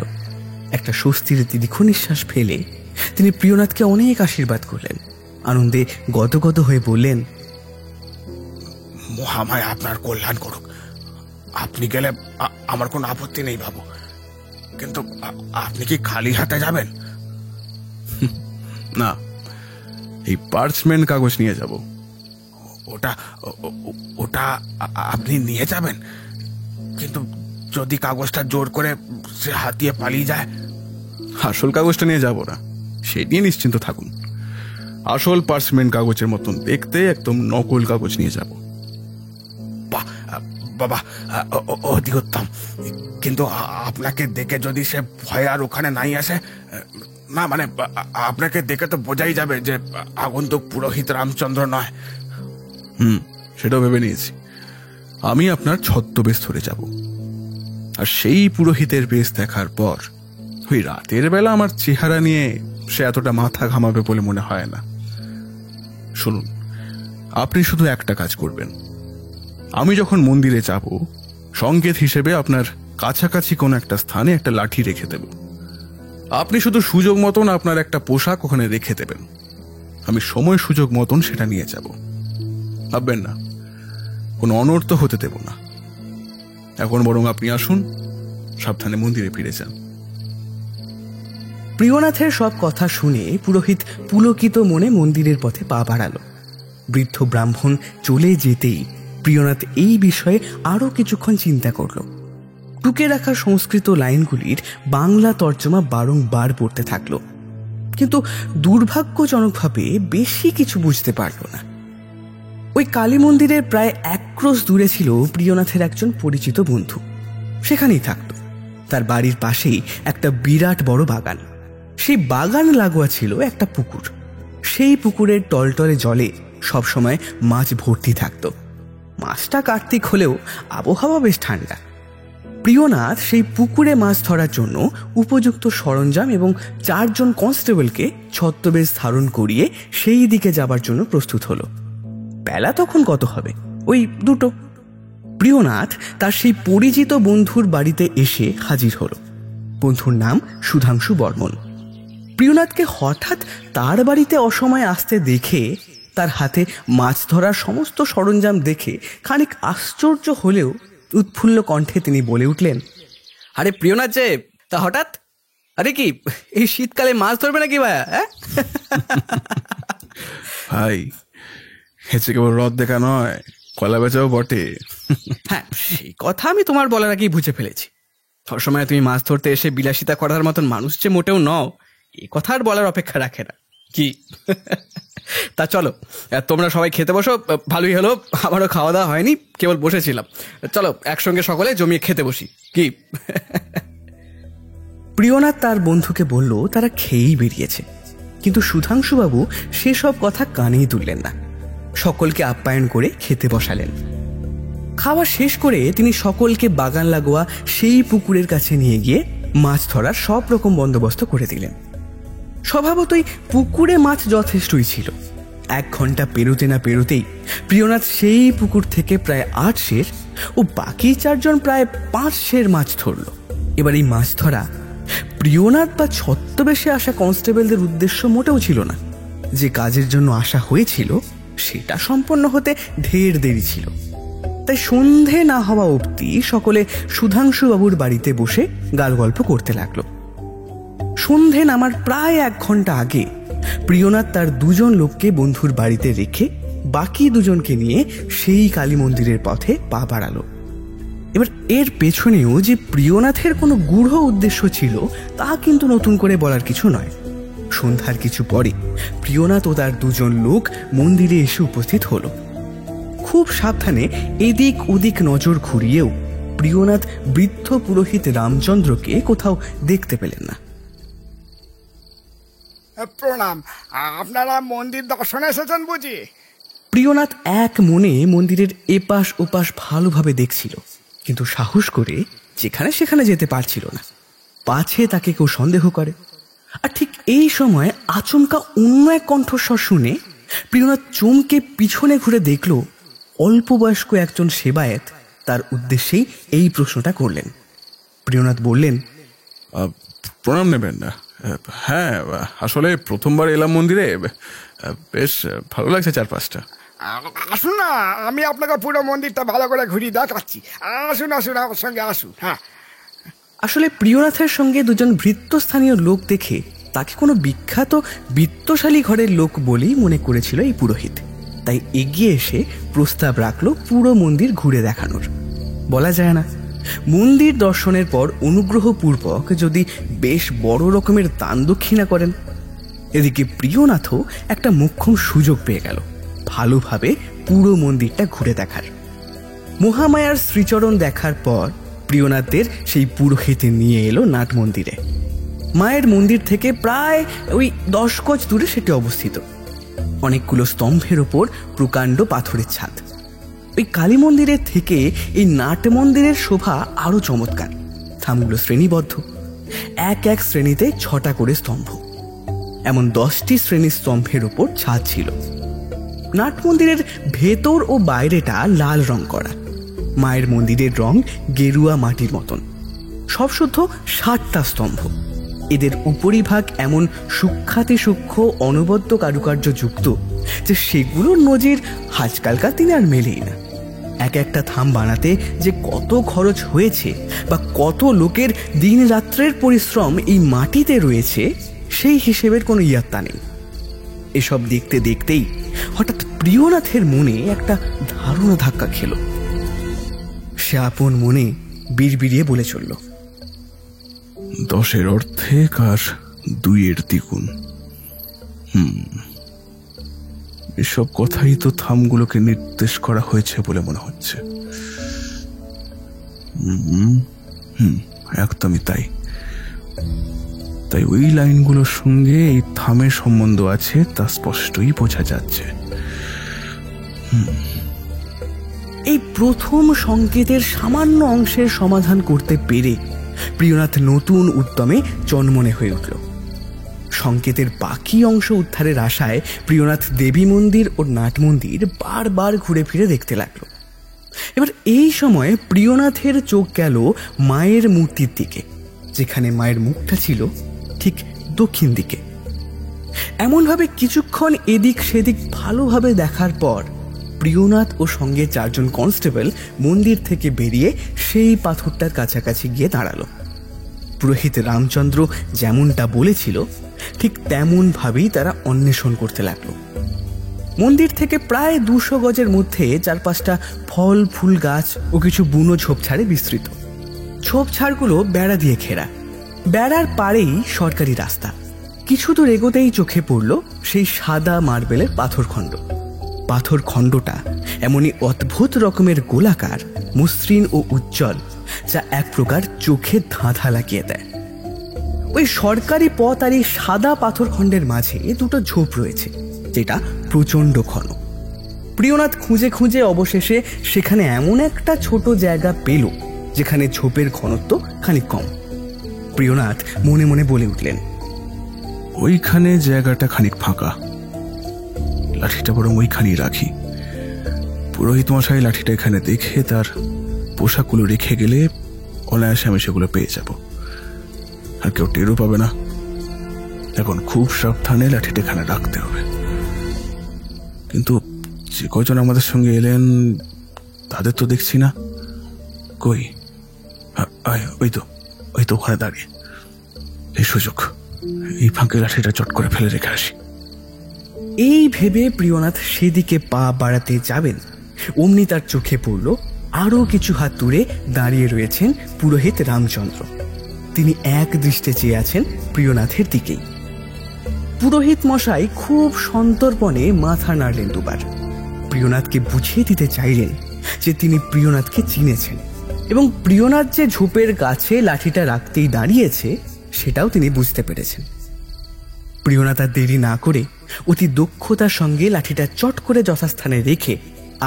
একটা স্বস্তির দীর্ঘ নিঃশ্বাস ফেলে তিনি প্রিয়নাথকে অনেক আশীর্বাদ করলেন। আনন্দে গদগদ হয়ে বললেন, মহামায়া আপনার কল্যাণ করুক। আপনি গেলে আমার কোনো আপত্তি নেই বাবু, কিন্তু আপনি কি খালি হাতে যাবেন? না, এই পার্চমেন্ট কাগজ নিয়ে যাব। ওটা ওটা আপনি নিয়ে যাবেন? কিন্তু যদি কাগজটা জোর করে সে হাতিয়ে পালিয়ে যায়? আসল কাগজটা নিয়ে যাব না, সে নিয়ে নিশ্চিন্ত থাকুন। আসল পার্চমেন্ট কাগজের মতন দেখতে একদম নকল কাগজ নিয়ে যাব। বাবা, অতি উত্তম। কিন্তু আপনাকে দেখে যদি সে ভয় আর ওখানে নাই আসে? না মানে আপনাকে দেখে তো বোঝাই যাবে যে আগন্তুক পুরোহিত রামচন্দ্র নয়। সেটাও ভেবে নিয়েছি। আমি আপনার ছদ্মবেশ ধরে যাব, আর সেই পুরোহিতের বেশ দেখার পর ওই রাতের বেলা আমার চেহারা নিয়ে সে এতটা মাথা ঘামাবে বলে মনে হয় না। শুনুন, আপনি শুধু একটা কাজ করবেন। আমি যখন মন্দিরে যাব, সংকেত হিসেবে আপনার কাছাকাছি কোনো একটা স্থানে একটা লাঠি রেখে দেব। আপনি শুধু সুযোগ মতন আপনার একটা পোশাক ওখানে রেখে দেবেন। আমি সময় সুযোগ মতন সেটা নিয়ে যাব। ভাববেন না, কোনো অনর্থ হতে দেব না। এখন বরং আপনি আসুন, সাবধানে মন্দিরে ফিরে যান। প্রিয়নাথের সব কথা শুনে পুরোহিত পুলকিত মনে মন্দিরের পথে পা বাড়ালো। বৃদ্ধ ব্রাহ্মণ চলে যেতেই প্রিয়নাথ এই বিষয়ে আরো কিছুক্ষণ চিন্তা করল। টুকে রাখা সংস্কৃত লাইনগুলির বাংলা তর্জমা বারংবার পড়তে থাকলো, কিন্তু দুর্ভাগ্যজনকভাবে বেশি কিছু বুঝতে পারল না। ওই কালী মন্দিরের প্রায় 1 ক্রোশ দূরে ছিল প্রিয়নাথের একজন পরিচিত বন্ধু। সেখানেই থাকত। তার বাড়ির পাশেই একটা বিরাট বড় বাগান। সেই বাগান লাগোয়া ছিল একটা পুকুর। সেই পুকুরের টলটলে জলে সবসময় মাছ ভর্তি থাকত। মাছটা কার্তিক হলেও আবহাওয়া বেশ ঠান্ডা। প্রিয়নাথ সেই পুকুরে মাছ ধরার জন্য উপযুক্ত সরঞ্জাম এবং 4 জন কনস্টেবলকে ছদ্মবেশ ধারণ করিয়ে সেই দিকে যাবার জন্য প্রস্তুত হলো। বেলা তখন কত হবে? ওই 2টো। প্রিয়নাথ তার সেই পরিচিত বন্ধুর বাড়িতে এসে হাজির হলো। বন্ধুর নাম সুধাংশু বর্মন। প্রিয়নাথকে হঠাৎ তার বাড়িতে অসময়ে আসতে দেখে, তার হাতে মাছ ধরার সমস্ত সরঞ্জাম দেখে খানিক আশ্চর্য হলেও উৎফুল্ল কণ্ঠে তিনি বলে উঠলেন, আরে প্রিয়নাথ যে, তা হঠাৎ? আরে কি এই শীতকালে মাছ ধরবে নাকি ভাইয়া? ভাই, হেঁচে কেবল রদ দেখা নয়, কলা বেচাও বটে। হ্যাঁ, সেই কথা আমি তোমার বলার আগেই বুঝে ফেলেছি। সবসময় তুমি মাছ ধরতে এসে বিলাসিতা করার মতন মানুষ যে মোটেও নও, এই কথা আর বলার অপেক্ষা রাখে না। কি তা চলো, তোমরা সবাই খেতে বসো। ভালোই হলো, আমারও খাওয়া দাওয়া হয়নি, কেবল বসেছিলাম। চলো একসঙ্গে সকলে জমিয়ে খেতে বসি। কি? প্রিয়নাথ তার বন্ধুকে বলল তারা খেয়েই বেরিয়েছে, কিন্তু সুধাংশুবাবু সেসব কথা কানেই তুললেন না। সকলকে আপ্যায়ন করে খেতে বসালেন। খাওয়া শেষ করে তিনি সকলকে বাগান লাগোয়া সেই পুকুরের কাছে নিয়ে গিয়ে মাছ ধরার সব রকম বন্দোবস্ত করে দিলেন। স্বভাবতই পুকুরে মাছ যথেষ্টই ছিল। 1 ঘন্টা পেরোতে না পেরোতেই প্রিয়নাথ সেই পুকুর থেকে প্রায় 8 সের ও বাকি 4 জন প্রায় 5 সের মাছ ধরল। এবার এই মাছ ধরা প্রিয়নাথ বা ছদ্মবেশে আসা কনস্টেবলদের উদ্দেশ্য মোটেও ছিল না। যে কাজের জন্য আসা হয়েছিল সেটা সম্পন্ন হতে ঢের দেরি ছিল। তাই সন্ধে না হওয়া অবধি সকলে সুধাংশুবাবুর বাড়িতে বসে গালগল্প করতে লাগলো। সন্ধে নামার প্রায় 1 ঘন্টা আগে প্রিয়নাথ তার 2 জন লোককে বন্ধুর বাড়িতে রেখে বাকি 2 জনকে নিয়ে সেই কালী মন্দিরের পথে পা বাড়ালো। এবার এর পেছনেও যে প্রিয়নাথের কোনো গূঢ় উদ্দেশ্য ছিল তা কিন্তু নতুন করে বলার কিছু নয়। সন্ধ্যার কিছু পরে প্রিয়নাথ ও তার 2 জন লোক মন্দিরে এসে উপস্থিত হলো। খুব সাবধানে এদিক ওদিক নজর ঘুরিয়েও প্রিয়নাথ বৃদ্ধ পুরোহিত রামচন্দ্রকে কোথাও দেখতে পেলেন না। প্রণাম, আপনারা মন্দির দর্শনে এসেছেন বুঝি? প্রিয়নাথ এক মনে মন্দিরের এপাশ ওপাশ ভালোভাবে দেখছিল, কিন্তু সাহস করে যেখানে সেখানে যেতে পারছিল না, পাছে তাকে কেউ সন্দেহ করে। আর ঠিক এই সময় আচমকা অন্য এক কণ্ঠস্বর শুনে প্রিয়নাথ চমকে পিছনে ঘুরে দেখল অল্প বয়স্ক একজন সেবায়েত তার উদ্দেশ্যেই এই প্রশ্নটা করলেন। প্রিয়নাথ বললেন, প্রণাম নেবেন না। হ্যাঁ, আসলে প্রথমবার এলাম মন্দিরে, বেশ ভালো লাগছে চারপাশটা। আসুন না, আমি আপনাকে পুরো মন্দিরটা ভালো করে ঘুরিয়ে দেখাচ্ছি। আসুন আসুন, আমার সঙ্গে আসুন। হ্যাঁ, আসলে প্রিয়নাথের সঙ্গে 2 জন ভৃত্যস্থানীয় লোক দেখে তাকে কোনো বিখ্যাত বিত্তশালী ঘরের লোক বলেই মনে করেছিল এই পুরোহিত। তাই এগিয়ে এসে প্রস্তাব রাখলো পুরো মন্দির ঘুরে দেখানোর। বলা যায় না, মন্দির দর্শনের পর অনুগ্রহপূর্বক যদি বেশ বড় রকমের দান দক্ষিণা করেন। এদিকে প্রিয়নাথও একটা মোক্ষম সুযোগ পেয়ে গেল ভালোভাবে পুরো মন্দিরটা ঘুরে দেখার। মহামায়ার শ্রীচরণ দেখার পর প্রিয়নাথদের সেই পুরোহিত নিয়ে এলো নাট মন্দিরে। মায়ের মন্দির থেকে প্রায় ওই 10 গজ দূরে সেটি অবস্থিত। অনেকগুলো স্তম্ভের ওপর প্রকাণ্ড পাথরের ছাদ। ওই কালী মন্দিরের থেকে এই নাট মন্দিরের শোভা আরো চমৎকার। থামগুলো শ্রেণীবদ্ধ, এক এক শ্রেণীতে 6টা করে স্তম্ভ। এমন 10টি শ্রেণী স্তম্ভের উপর ছাদ ছিল। নাট মন্দিরের ভেতর ও বাইরেটা লাল রং করা। মায়ের মন্দিরের রং গেরুয়া মাটির মতন। সব শুদ্ধ 60টা স্তম্ভ। এদের উপরিভাগ এমন সূক্ষ্মাতি সূক্ষ্ম অনবদ্য কারুকার্য যুক্ত যে সেগুলোর নজির আজকালকার দিনে আর মেলেই না। এক একটা থাম বানাতে যে কত খরচ হয়েছে বা কত লোকের দিন রাত্রের পরিশ্রম এই মাটিতে রয়েছে সেই হিসেবের কোনো ইয়াত্তা নেই। এসব দেখতে দেখতেই হঠাৎ প্রিয়নাথের মনে একটা ধারণা ধাক্কা খেল। সে আপন মনে বিড়বিড়িয়ে বলে চলল, 10-এর অর্ধেক আর 2-এর দ্বিগুণ। এসব কথাই তো থামগুলোকে নির্দেশ করা হয়েছে বলে মনে হচ্ছে। একদমই তাই। তাই ওই লাইনগুলোর সঙ্গে এই থামের সম্বন্ধ আছে তা স্পষ্টই বোঝা যাচ্ছে। এই প্রথম সংকেতের সামান্য অংশের সমাধান করতে পেরে প্রিয়নাথ নতুন উদ্যমে চনমনে হয়ে উঠল। সংকেতের বাকি অংশ উদ্ধারের আশায় প্রিয়নাথ দেবী মন্দির ও নাট মন্দির বারবার ঘুরে ফিরে দেখতে লাগলো। এবার এই সময় প্রিয়নাথের চোখ গেল মায়ের মূর্তির দিকে, যেখানে মায়ের মুখটা ছিল ঠিক দক্ষিণ দিকে। এমনভাবে কিছুক্ষণ এদিক সেদিক ভালোভাবে দেখার পর প্রিয়নাথ ও সঙ্গে 4 জন কনস্টেবল মন্দির থেকে বেরিয়ে সেই পাথরটার কাছাকাছি গিয়ে দাঁড়ালো। পুরোহিত রামচন্দ্র যেমনটা বলেছিল ঠিক তেমন ভাবেই তারা অন্বেষণ করতে লাগলো। মন্দির থেকে প্রায় 200 গজের মধ্যে 4-5টা ফল ফুল গাছ ও কিছু বুনো ঝোপঝাড়ে বিস্তৃত। ঝোপঝাড়গুলো বেড়া দিয়ে ঘেরা। বেড়ার পাড়েই সরকারি রাস্তা। কিছু দূর এগোতেই চোখে পড়ল সেই সাদা মার্বেলের পাথরখণ্ড। পাথরখণ্ডটা এমনই অদ্ভুত রকমের গোলাকার, মসৃণ ও উজ্জ্বল, যা এক প্রকার চোখে ধাঁধা লাগিয়ে দেয়। ওই সরকারি পথ আর এই সাদা পাথরখণ্ডের মাঝে 2টো ঝোপ রয়েছে, যেটা প্রচণ্ড ঘন। প্রিয়নাথ খুঁজে খুঁজে অবশেষে সেখানে এমন একটা ছোট জায়গা পেল যেখানে ঝোপের ঘনত্ব খানিক কম। প্রিয়নাথ মনে মনে বলে উঠলেন, ওইখানে জায়গাটা খানিক ফাঁকা, লাঠিটা বরং ওইখানেই রাখি। পুরোহিত মশাই লাঠিটা এখানে দেখে তার পোশাকগুলো রেখে গেলে অনায়াসে আমি সেগুলো পেয়ে যাব, আর কেউ টেরও পাবে না। এখন খুব সাবধানে লাঠিটা এখানে রাখতে হবে। কিন্তু যে কজন আমাদের সঙ্গে এলেন তাদের তো দেখছি না। কই? ওই তো ওখানে দাঁড়িয়ে। এই সুযোগ, এই ফাঁকে লাঠিটা চট করে ফেলে রেখে আসি। এই ভেবে প্রিয়নাথ সেদিকে পা বাড়াতে যাবেন, অমনি তার চোখে পড়ল আরো কিছু হাত দূরে দাঁড়িয়ে রয়েছেন পুরোহিত রামচন্দ্র। তিনি এক দৃষ্টে চেয়ে আছেন প্রিয়নাথের দিকেই। পুরোহিত মশাই খুব সন্তর্পণে মাথা নাড়লেন দুবার। প্রিয়নাথকে বুঝিয়ে দিতে চাইলেন যে তিনি প্রিয়নাথকে চিনেছেন এবং প্রিয়নাথ যে ঝোপের গাছে লাঠিটা রাখতেই দাঁড়িয়েছে সেটাও তিনি বুঝতে পেরেছেন। প্রিয়নাথ আর দেরি না করে অতি দক্ষতার সঙ্গে লাঠিটা চট করে যথাস্থানে রেখে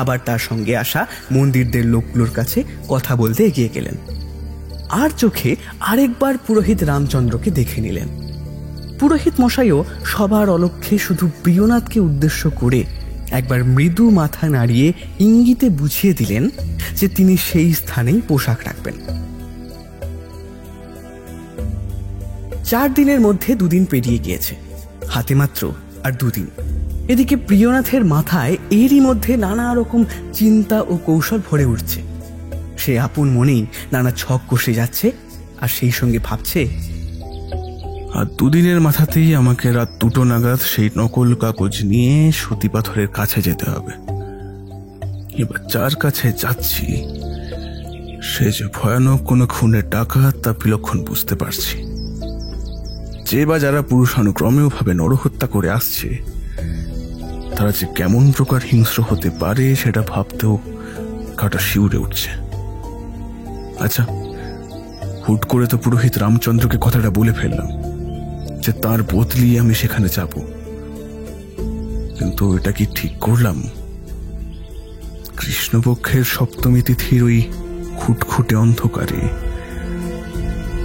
আবার তার সঙ্গে আসা মন্দিরদের লোকগুলোর কাছে কথা বলতে এগিয়ে গেলেন। আর চোখে আরেকবার পুরোহিত রামচন্দ্রকে দেখে নিলেন। পুরোহিত মশাইও সবার অলক্ষ্যে শুধু প্রিয়নাথকে উদ্দেশ্য করে একবার মৃদু মাথা নাড়িয়ে ইঙ্গিতে বুঝিয়ে দিলেন যে তিনি সেই স্থানেই পোশাক রাখবেন। 4 দিনের মধ্যে 2 দিন পেরিয়ে গিয়েছে, হাতে মাত্র আর 2 দিন। এদিকে প্রিয়নাথের মাথায় এরই মধ্যে নানা রকম চিন্তা ও কৌশল ভরে উঠছে। সে আপন মনেই নানা ছক কষে যাচ্ছে আর সেই সঙ্গে ভাবছে, আর 2 দিনের মাথাতেই আমাকে রাত 2টো নাগাদ সেই নকল কাগজ নিয়ে সতী পাথরের কাছে যেতে হবে। এবার যার কাছে যাচ্ছি সে যে ভয়ানক কোনো খুনের ডাকাত তা বিলক্ষণ বুঝতে পারছি। যে বা যারা পুরুষানুক্রমেও ভাবে নরহত্যা করে আসছে তারা যে কেমন প্রকার হিংস্র হতে পারে সেটা ভাবতেও কাটা শিউরে উঠছে। আচ্ছা, হুট করে তো পুরোহিত রামচন্দ্রকে কথাটা বলে ফেললাম যে তার বদলি আমি সেখানে যাব, কিন্তু এটা কি ঠিক করলাম? কৃষ্ণপক্ষের সপ্তমী তিথির ওই খুটখুটে অন্ধকারে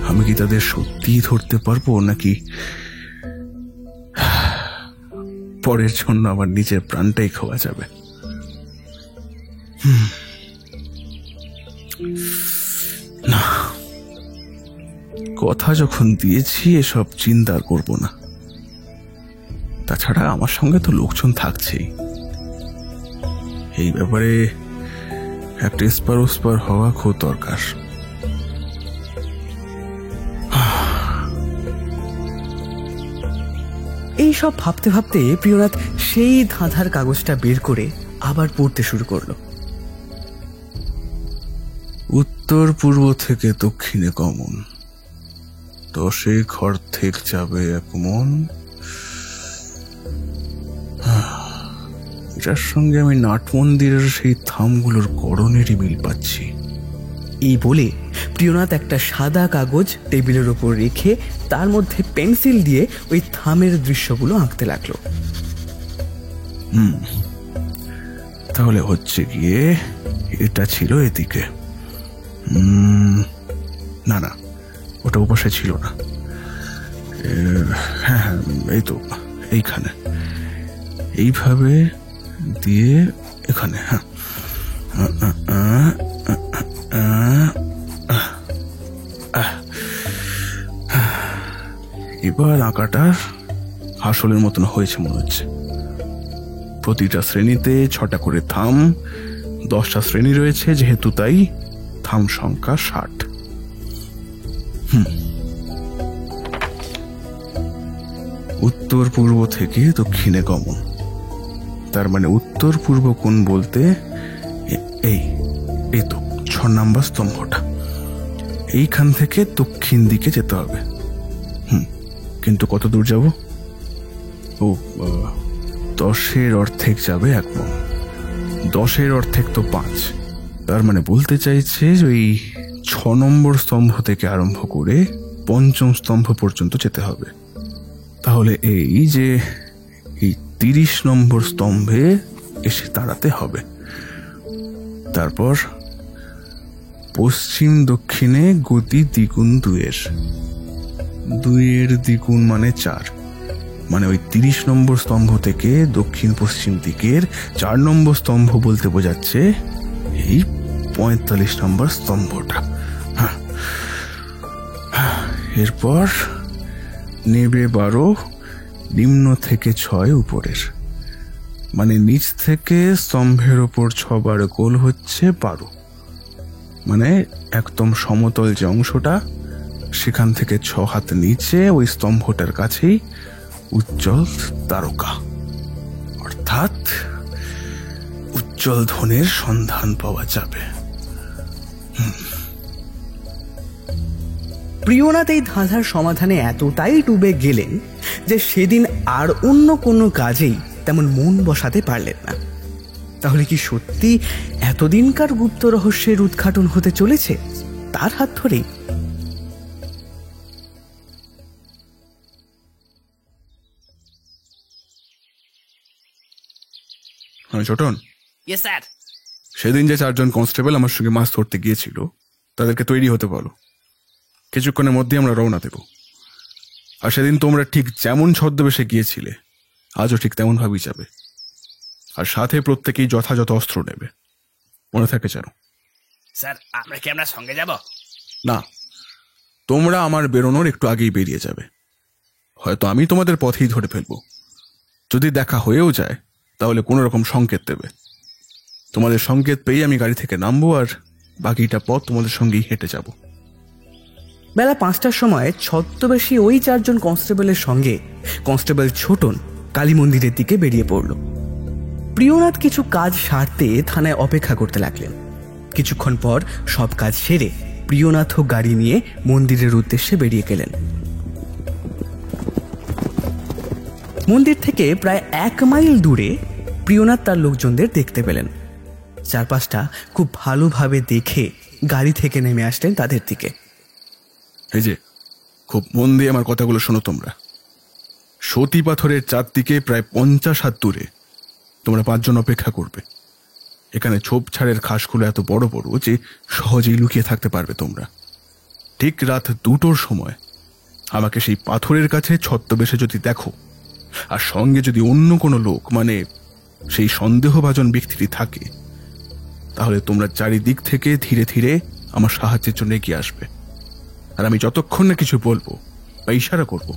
আমি কি তাদের সত্যিই ধরতে পারবো নাকি পরের জন্য আমার নিজের প্রাণটাই খোয়া যাবে। না, কথা যখন দিয়েছি এসব চিন্তা আর করবো না। তাছাড়া আমার সঙ্গে তো লোকজন থাকছেই, এই ব্যাপারে একটা এসপার ওসপার হওয়া খুব দরকার। এই সব ভাবতে ভাবতে প্রিয়নাথ সেই ধাঁধার কাগজটা বের করে আবার পড়তে শুরু করলো। উত্তর পূর্ব থেকে দক্ষিণে গমন, 10 ঘর থেকে যাবে 1 মন। এটার সঙ্গে আমি নাট মন্দিরের সেই থামগুলোর গড়নেরই মিল পাচ্ছি। এই বলে প্রিয়নাথ একটা সাদা কাগজ টেবিলের ওপর রেখে তার মধ্যে পেন্সিল দিয়ে ওই থামের দৃশ্যগুলো আঁকতে লাগলো। তাহলে হচ্ছে গিয়ে এটা ছিল এদিকে। না না, ওটা ওপাশে ছিল না। হ্যাঁ হ্যাঁ, এই তো এইখানে, এইভাবে দিয়ে এখানে। হ্যাঁ, এবার আঁকাটার আসলের মতন হয়েছে মনে হচ্ছে। প্রতিটা শ্রেণীতে 6টা করে থাম, 10টা শ্রেণী রয়েছে যেহেতু, তাই থাম সংখ্যা 60। উত্তর পূর্ব থেকে দক্ষিণে গমন, তার মানে উত্তর পূর্ব কোণ বলতে এই তো 6 নাম্বার স্তম্ভটা, এইখান থেকে দক্ষিণ দিকে যেতে হবে। কিন্তু কত দূর যাব? ও, 10-এর অর্ধেক যাবে 1 মণ, 10-এর অর্ধেক তো 5, তার মানে বলতে চাইছে ওই 6 নম্বর স্তম্ভ থেকে আরম্ভ করে 5ম স্তম্ভ পর্যন্ত যেতে হবে। তাহলে এই যে এই 30 নম্বর স্তম্ভে এসে দাঁড়াতে হবে। তারপর পশ্চিম দক্ষিণে গতি দ্বিগুণ 2-এর, 2-এর দ্বিগুণ মানে 4, মানে ওই 30 নম্বর স্তম্ভ থেকে দক্ষিণ পশ্চিম দিকের 4 নম্বর স্তম্ভ বলতে বোঝাচ্ছে এই 45 নম্বর স্তম্ভটা। এরপর নেবে 12, নিম্ন থেকে 6 উপরের, মানে নিচ থেকে স্তম্ভের ওপর 6 বার গোল হচ্ছে 12, মানে একদম সমতল যে অংশটা সেখান থেকে 6 হাত নিচে ওই স্তম্ভটার কাছেই উজ্জ্বল তারকা, অর্থাৎ উজ্জ্বল ধনের সন্ধান পাওয়া যাবে। প্রিয়নাথ এই ধাঁধার সমাধানে এতটাই ডুবে গেলেন যে সেদিন আর অন্য কোনো কাজেই তেমন মন বসাতে পারলেন না। তাহলে কি সত্যি এতদিনকার গুপ্ত রহস্যের উদ্ঘাটন হতে চলেছে তার হাত ধরেই? Chhoton, yes sir. সেদিন যে 4 জন কনস্টেবল আমার সঙ্গে মাছ ধরতে গিয়েছিল তাদেরকে তৈরি হতে বলো, কিছুক্ষণের মধ্যে আমরা রওনা দেব। আর সেদিন তোমরা ঠিক যেমন ছদ্মবেশে গিয়েছিলে আজও ঠিক তেমন ভাবেই যাবে, আর সাথে প্রত্যেকেই যথাযথ অস্ত্র নেবে, মনে থাকে যেন। স্যার, আমরা কি আপনার সঙ্গে যাব? না, তোমরা আমার বেরোনোর একটু আগেই বেরিয়ে যাবে। হয়তো আমি তোমাদের পথেই ধরে ফেলবো, যদি দেখা হয়েও যায় তাহলে কোনো রকম সংকেত দেবে। তোমাদের সংকেত পেয়ে আমি গাড়ি থেকে নামবো আর বাকিটা পথ তোমাদের সঙ্গেই হেঁটে যাব। বেলা 5টার সময় ছদ্মবেশী ওই 4 জন কনস্টেবলের সঙ্গে কনস্টেবল ছোটন কালী মন্দিরের দিকে বেরিয়ে পড়ল। প্রিয়নাথ কিছু কাজ সারতে থানায় অপেক্ষা করতে লাগলেন। কিছুক্ষণ পর সব কাজ সেরে প্রিয়নাথও গাড়ি নিয়ে মন্দিরের উদ্দেশ্যে বেরিয়ে গেলেন। মন্দির থেকে প্রায় 1 মাইল দূরে প্রিয়নাথ তার লোকজনদের দেখতে পেলেন। চারপাশটা খুব ভালোভাবে দেখে গাড়ি থেকে নেমে আসলেন তাদের দিকে। এই যে, খুব মন দিয়ে আমার কথাগুলো শোনো তোমরা। সতী পাথরের চারদিকে প্রায় 50 হাত দূরে তোমরা 5 জন অপেক্ষা করবে। এখানে ঝোপঝাড়ের ঘাসগুলো এত বড় বড় যে সহজেই লুকিয়ে থাকতে পারবে তোমরা। ঠিক রাত 2টোর সময় আমাকে সেই পাথরের কাছে ছদ্মবেশে যদি দেখো, আর সঙ্গে যদি অন্য কোনো লোক মানে সেই সন্দেহভাজন ব্যক্তিটি থাকে, তাহলে তোমরা চারিদিক থেকে ধীরে ধীরে আমার সাহায্যের জন্য এগিয়ে আসবে। আর আমি যতক্ষণ না কিছু বলবো বা ইশারা করব,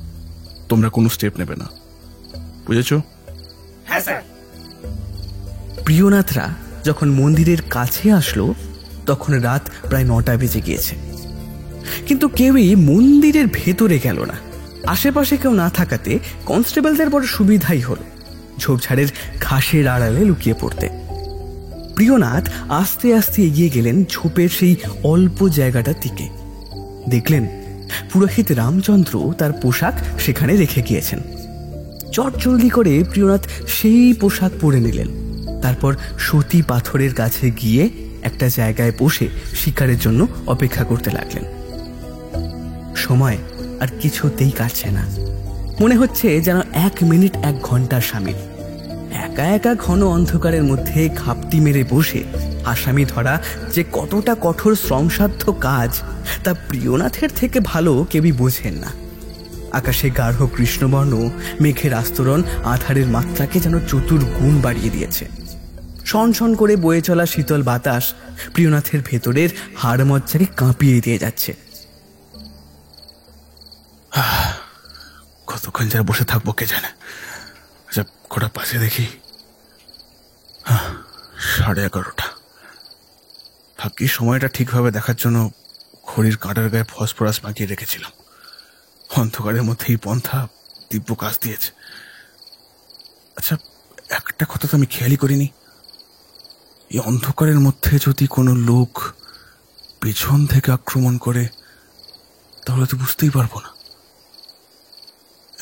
তোমরা কোনো স্টেপ নেবে না। বুঝেছো? হ্যাঁ স্যার। প্রিয়নাথরা যখন মন্দিরের কাছে আসলো তখন রাত প্রায় 9টা বেজে গিয়েছে, কিন্তু কেউই মন্দিরের ভেতরে গেল না। আশেপাশে কেউ না থাকাতে কনস্টেবলদের বড় সুবিধাই হলো ঝোপঝাড়ের ঘাসের আড়ালে লুকিয়ে পড়তে। প্রিয়নাথ আস্তে আস্তে এগিয়ে গেলেন ঝোপের সেই অল্প জায়গাটার দিকে। দেখলেন পুরোহিত রামচন্দ্র তার পোশাক সেখানে রেখে গিয়েছেন। চটজলদি করে প্রিয়নাথ সেই পোশাক পরে নিলেন। তারপর সতী পাথরের কাছে গিয়ে একটা জায়গায় বসে শিকারের জন্য অপেক্ষা করতে লাগলেন। সময় আর কিছুতেই কাটছে না। মনে হচ্ছে যেন 1 মিনিট 1 ঘন্টার সামিল। একা একা ঘন অন্ধকারের মধ্যে ঘাপটি মেরে বসে আসামি ধরা যে কতটা কঠোর শ্রমসাধ্য কাজ তা প্রিয়নাথের থেকে ভালো কেউই বোঝেন না। আকাশে গাঢ় কৃষ্ণবর্ণ মেঘের আস্তরণ আধারের মাত্রাকে যেন চতুর্গুণ বাড়িয়ে দিয়েছে। শনশন করে বয়ে চলা শীতল বাতাস প্রিয়নাথের ভেতরের হাড় মজ্জাকে কাঁপিয়ে দিয়ে যাচ্ছে। কতক্ষণ যারা বসে থাকবো কে জানে। আচ্ছা, কটা পাশে দেখি। 11:30। ভাগ্যি সময়টা ঠিকভাবে দেখার জন্য ঘড়ির কাঁটার গায়ে ফসফরাস মাখিয়ে রেখেছিলাম। অন্ধকারের মধ্যে এই পন্থা দিব্য কাজ দিয়েছে। আচ্ছা, একটা কথা তো আমি খেয়ালই করিনি। এই অন্ধকারের মধ্যে যদি কোনো লোক পেছন থেকে আক্রমণ করে তাহলে তো বুঝতেই পারবো না।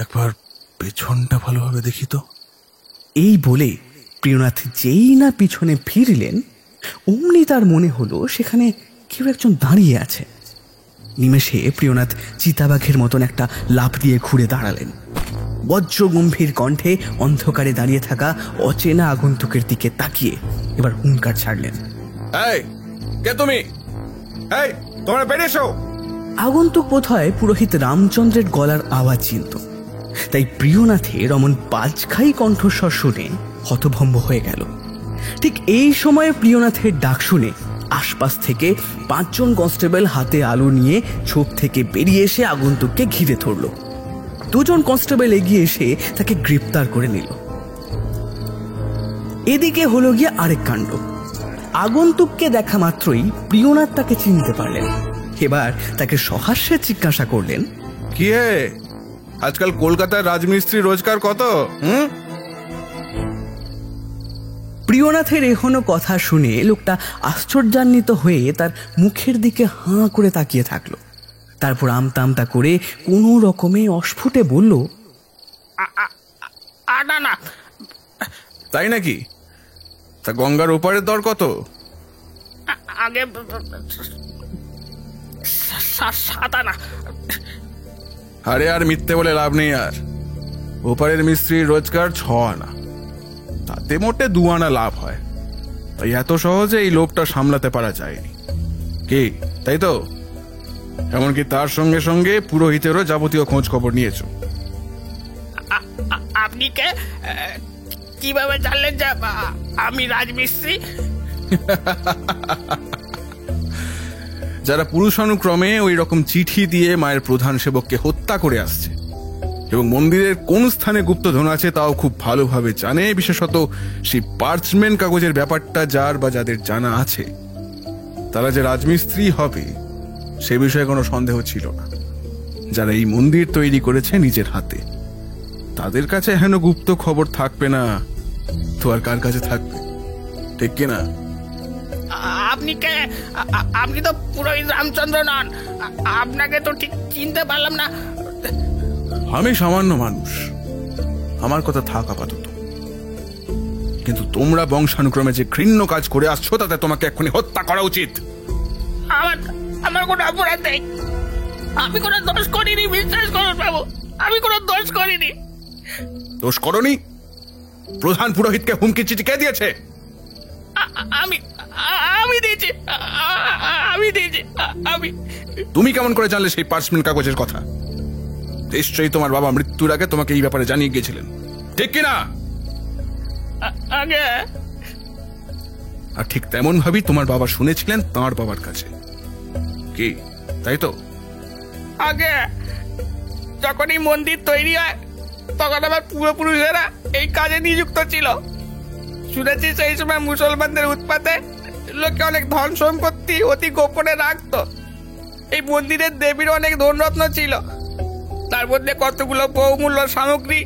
একবার পেছনটা ভালোভাবে দেখি তো। এই বলে প্রিয়নাথ যেই না পিছনে ফিরলেন অমনি তার মনে হলো সেখানে কেউ একজন দাঁড়িয়ে আছে। নিমেষে প্রিয়নাথ চিতাবাঘের মতন একটা লাফ দিয়ে ঘুরে দাঁড়ালেন। বজ্র গম্ভীর কণ্ঠে অন্ধকারে দাঁড়িয়ে থাকা অচেনা আগন্তুকের দিকে তাকিয়ে এবার হুঙ্কার ছাড়লেন, এই কে তুমি? এই, তোমরা বেরিয়েছো। আগন্তুক বোধহয় পুরোহিত রামচন্দ্রের গলার আওয়াজ চিনত। তাই প্রিয়নাথের অমন বাজখাই কণ্ঠস্বর শুনে হতভম্ব হয়ে গেল। ঠিক এই সময়ে প্রিয়নাথের ডাক শুনে আশপাশ থেকে 5 জন কনস্টেবল হাতে আলো নিয়ে ঝোপ থেকে বেরিয়ে এসে আগন্তুককে ঘিরে ধরল। 2 জন কনস্টেবল এগিয়ে এসে তাকে গ্রেপ্তার করে নিল। এদিকে হলো গিয়ে আরেক কাণ্ড। আগন্তুককে দেখা মাত্রই প্রিয়নাথ তাকে চিনতে পারলেন। এবার তাকে সহাস্যে জিজ্ঞাসা করলেন, কি হে, আজকাল কলকাতার রাজমিস্ত্রি রোজগার কত? প্রিয়নাথের এখনো কথা শুনে লোকটা আশ্চর্যান্বিত হয়ে তার মুখের দিকে হাঁ করে তাকিয়ে থাকলো। তারপর আমতা আমতা করে কোনো রকমে অস্ফুটে বলল, না না। তাই নাকি? তা গঙ্গার ওপারের দর কত? আগে 7 আনা। আরে আর মিথ্যে বলে লাভ নেই। আর ওপারের মিস্ত্রির রোজগার 6 আনা, তাতে মোটে 2 আনা লাভ হয়। তাই এত সহজে এই লোকটা সামলাতে পারা যায়নি। কি তাই তো? এমনকি তার সঙ্গে সঙ্গে পুরোহিতেরও যাবতীয় খোঁজ খবর নিয়েছো। আপনি কে? কিভাবে জানলেন যে আমি রাজমিস্ত্রি? যারা পুরুষানুক্রমে ওই রকম চিঠি দিয়ে মায়ের প্রধান সেবককে হত্যা করে আসছে এবং মন্দিরের কোন স্থানে গুপ্তধন আছে তাও খুব ভালোভাবে জানে, বিশেষত সেই পার্চমেন্ট কাগজের ব্যাপারটা যার বা যাদের জানা আছে, তারা যে রাজমিস্ত্রি হবে সে বিষয়ে কোনো সন্দেহ ছিল না। যারা এই মন্দির তৈরি করেছে নিজের হাতে, তাদের কাছে হেন গুপ্ত খবর থাকবে না তো আর কার কাছে থাকবে? ঠিক কিনা? আপনি কে? আপনি তো পুরোহিত রামচন্দ্র নন। আপনাকে তো ঠিক চিনতে পারলাম না। আমি সামান্য মানুষ, আমার কথা থাক আপাতত। কিন্তু তোমরা বংশানুক্রমে যে ঘৃণ্য কাজ করে আসছো তাতে তোমাকে এক্ষুনি হত্যা করা উচিত। আমার কোনো অপরাধ নেই। আমি কোনো দোষ করিনি, বিশ্বাস করুন বাবু, আমি কোনো দোষ করিনি। দোষ করনি? প্রধান পুরোহিতকে হুমকি চিঠি কে দিয়েছে? আমি দিয়েছি। তুমি কেমন করে জানলে সেই পার্চমেন্ট কাগজের কথা? নিশ্চয়ই তোমার বাবা মৃত্যুর আগে তোমাকে এই ব্যাপারে জানিয়ে গিয়েছিলেন। ঠিক কিনা? আগে আর ঠিক তেমন ভাবেই তোমার বাবা শুনেছিলেন তাঁর বাবার কাছে। কি তাই তো? আগে যখন এই মন্দির তৈরি হয় তখন আমার পূর্বপুরুষেরা এই কাজে নিযুক্ত ছিল। শুনেছি সেই সময় মুসলমানদের উৎপাতে লোকে অনেক ধন সম্পত্তি অতি গোপনে রাখতো। এই মন্দিরের দেবীর অনেক ধনরত্ন ছিল, তার মধ্যে কতগুলো বহুমূল্য সামগ্রী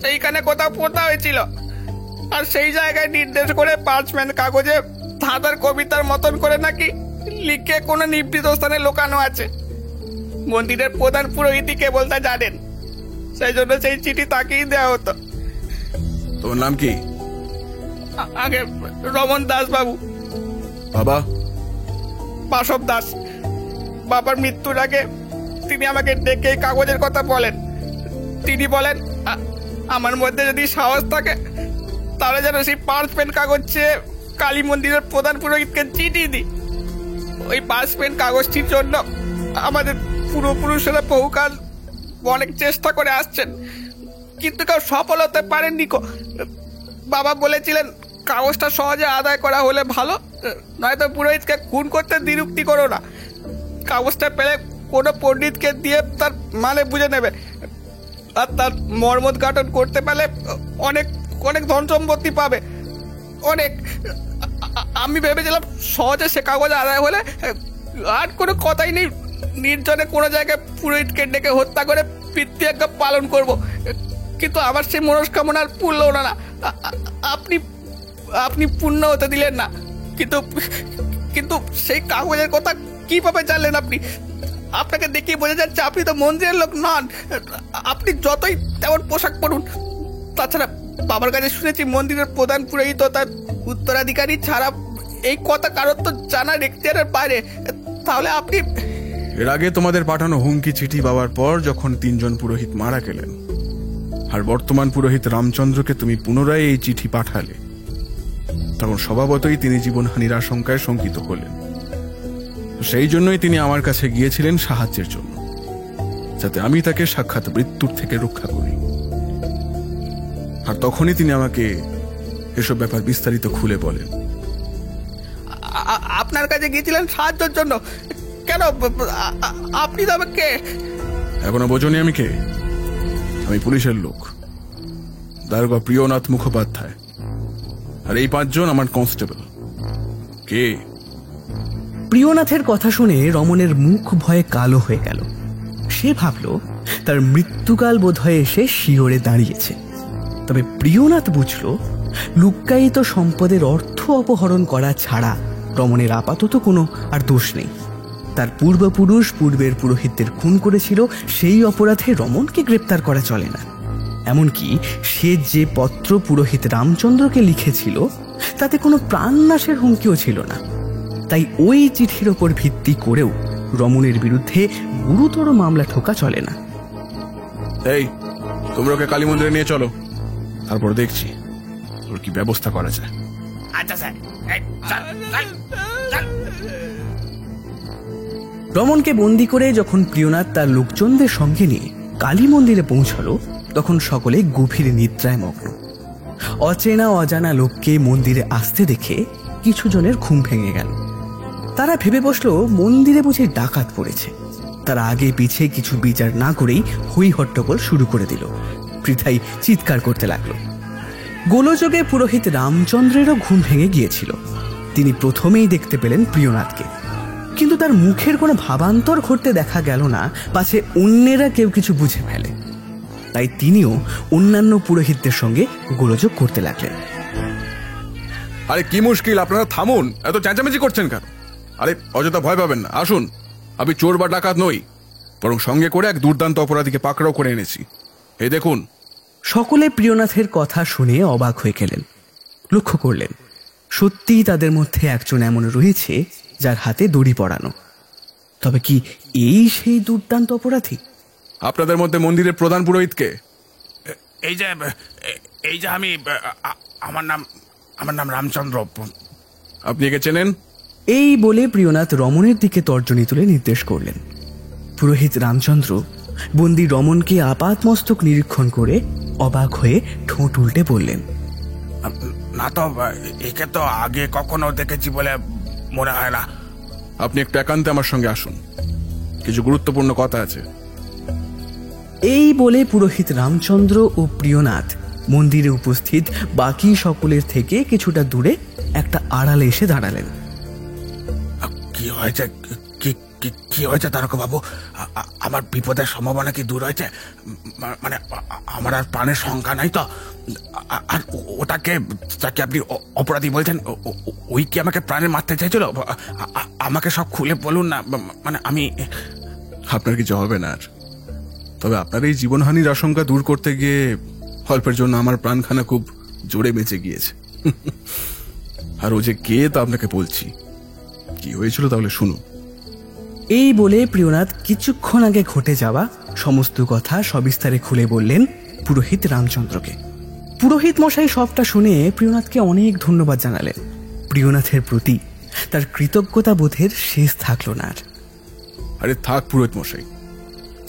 সেইখানে কোথাও পোতা হয়েছিল। আর সেই জায়গায় নির্দেশ করে পার্চমেন্ট কাগজে ধাঁধার কবিতার মতন করে নাকি লিখে কোনো নিভৃত স্থানে লোকানো আছে। মন্দিরের প্রধান পুরোহিতই কেবল তা জানেন, সেই জন্য সেই চিঠি তাকেই দেওয়া হতো। তোমার নাম কি? আগে রমন দাস বাবু। বাবা? বাসব দাস। বাবার মৃত্যুর আগে তিনি আমাকে ডেকে এই কাগজের কথা বলেন। তিনি বলেন আমার মধ্যে যদি সাহস থাকে তাহলে যেন সেই পার্চমেন্ট কাগজ চেয়ে কালী মন্দিরের প্রধান পুরোহিতকে চিঠি দিই। ওই পার্চমেন্ট কাগজটির জন্য আমাদের পূর্বপুরুষেরা বহুকাল অনেক চেষ্টা করে আসছেন, কিন্তু কেউ সফল হতে পারেননি। বাবা বলেছিলেন কাগজটা সহজে আদায় করা হলে ভালো, নয়তো পুরোহিতকে খুন করতে দ্বিরুক্তি করো না। কাগজটা পেলে কোনো পণ্ডিতকে দিয়ে তার মানে বুঝে নেবে, আর তার মর্মোদ্ঘাটন করতে পারলে অনেক অনেক ধন সম্পত্তি পাবে। অনেক আমি ভেবেছিলাম সহজে সে কাগজ আদায় হলে আর কোনো কথাই নেই, নির্জনে কোনো জায়গায় পুরোহিতকে ডেকে হত্যা করে পিতৃজ্ঞা পালন করব। কিন্তু আমার সেই মনস্কামনা আর পূর্ণ হলো না। আপনি আপনি পূর্ণ হতে দিলেন না। কিন্তু কিন্তু সেই কাগজের কথা কিভাবে জানলেন আপনি? আপনাকে দেখেই বোঝা যাচ্ছে আপনি তো মন্দিরের লোক নন। আপনি যতই তেমন পোশাক পরুন। তাছাড়া বাবার কাছে শুনেছি মন্দিরের প্রধান পুরোহিত তার উত্তরাধিকারী ছাড়া এই কথা কারোর তো জানার এখতিয়ারের বাইরে। তাহলে আপনি... এর আগে তোমাদের পাঠানো হুমকি চিঠি পাওয়ার পর যখন 3 জন পুরোহিত মারা গেলেন, আর বর্তমান পুরোহিত রামচন্দ্রকে তুমি পুনরায় এই চিঠি পাঠালে, তখন স্বভাবতই তিনি জীবনহানির আশঙ্কায় শঙ্কিত হলেন। সেই জন্যই তিনি আমার কাছে গিয়েছিলেন সাহায্যের জন্য, যাতে আমি তাকে সাক্ষাৎ মৃত্যুর থেকে রক্ষা করি। আর তখনই তিনি আমাকে এসব ব্যাপার বিস্তারিত খুলে বলেন। আপনার কাছে গিয়েছিলেন সাহায্যের জন্য? কেন? আপনি তো আমাকে... এখনো বোঝনি আমি কে? আমি পুলিশের লোক, দারোগা প্রিয়নাথ মুখোপাধ্যায়। আর এই 5 জন আমার কনস্টেবল। কে? প্রিয়নাথের কথা শুনে রমনের মুখ ভয়ে কালো হয়ে গেল। সে ভাবল তার মৃত্যুকাল বোধহয় এসে শিহরে দাঁড়িয়েছে। তবে প্রিয়নাথ বুঝল লুক্কায়িত সম্পদের অর্থ অপহরণ করা ছাড়া রমনের আপাতত কোনো আর দোষ নেই। তার পূর্বপুরুষ পূর্বের পুরোহিতদের খুন করেছিল, সেই অপরাধে রমনকে গ্রেপ্তার করা চলে না। এমনকি সে যে পত্র পুরোহিত রামচন্দ্রকে লিখেছিল তাতে কোনো প্রাণনাশের হুমকিও ছিল না। তাই ওই চিঠির ওপর ভিত্তি করেও রমনের বিরুদ্ধে গুরুতর মামলা ঠোকা চলে না। এই, তোমরা ওকে কালী মন্দিরে নিয়ে চলো, তারপর দেখছি ওর কি ব্যবস্থা করা যায়। আচ্ছা স্যার। চল চল চল। রমনকে বন্দি করে যখন প্রিয়নাথ তার লোকজনদের সঙ্গে নিয়ে কালী মন্দিরে পৌঁছালো, তখন সকলে গভীর নিদ্রায় মগ্ন। অচেনা অজানা লোককে মন্দিরে আসতে দেখে কিছু জনের ঘুম ভেঙে গেল। তারা ভেবে বসলো মন্দিরে বুঝে ডাকাত পড়েছে। তারা আগে পিছে কিছু বিচার না করেই হই হট্টগোল শুরু করে দিল, পৃথাই চিৎকার করতে লাগলো। গোলযোগে পুরোহিত রামচন্দ্রেরও ঘুম ভেঙে গিয়েছিল। তিনি প্রথমেই দেখতে পেলেন প্রিয়নাথকে, কিন্তু তার মুখের কোনো ভাবান্তর ঘটতে দেখা গেল না, পাছে অন্যেরা কেউ কিছু বুঝে ফেলে। তাই তিনিও অন্যান্য পুরোহিতদের সঙ্গে গোলযোগ করতে লাগলেন। আরে কি মুশকিল, আপনারা থামুন, এত চেঁচামেচি করছেন কেন? আরে অযথা ভয় পাবেন না, আসুন। আমি চোর বা ডাকাত নই, বরং সঙ্গে করে এক দুর্দান্ত অপরাধীকে পাকড়াও করে এনেছি। এই দেখুন। সকলে প্রিয়নাথের কথা শুনে অবাক হয়ে গেলেন। লক্ষ্য করলেন সত্যিই তাদের মধ্যে একজন এমন রয়েছে যার হাতে দড়ি পড়ানো। তবে কি এই সেই দুর্দান্ত অপরাধী? আপনাদের মধ্যে মন্দিরের প্রধান পুরোহিতকে? এই যে আমি, আমার নাম রামচন্দ্র। আপনি একে চেনেন? এই বলে প্রিয়নাথ রমনের দিকে তর্জনী তুলে নির্দেশ করলেন। পুরোহিত রামচন্দ্র বন্দি রমনকে আপাতমস্তক নিরীক্ষণ করে অবাক হয়ে ঠোঁট উল্টে বললেন, না তো, একে তো আগে কখনো দেখেছি বলে মনে হয় না। আপনি একটু একান্তে আমার সঙ্গে আসুন, কিছু গুরুত্বপূর্ণ কথা আছে। এই বলে পুরোহিত রামচন্দ্র ও প্রিয়নাথ মন্দিরে উপস্থিত বাকি সকলের থেকে কিছুটা দূরে একটা আড়ালে এসে দাঁড়ালেন। কি হয়েছে, কি হয়েছে তারকা বাবু? আমার বিপদের সম্ভাবনা কি দূর হয়েছে? মানে আমার আর প্রাণের সংখ্যা নাই তো? আর ওটাকে যাকে আপনি অপরাধী বলছেন, ওই কি আমাকে প্রাণে মারতে চাইছিল? আমাকে সব খুলে বলুন না। মানে আমি আপনার কিছু হবে না আর, তবে আপনার এই জীবনহানির আশঙ্কা দূর করতে গিয়ে অল্পের জন্য আমার প্রাণখানা খুব জোরে বেঁচে গিয়েছে। আর ও যে কে তা আপনাকে বলছি। কি হয়েছিল তাহলে শুনুন। এই বলে প্রিয়নাথ কিছুক্ষণ আগে ঘটে যাওয়া সমস্ত কথা সবিস্তারে খুলে বললেন পুরোহিত রামচন্দ্রকে। পুরোহিত মশাই সবটা শুনে প্রিয়নাথকে অনেক ধন্যবাদ জানালেন। প্রিয়নাথের প্রতি তার কৃতজ্ঞতা বোধের শেষ থাকলো না আর। আরে থাক পুরোহিত মশাই,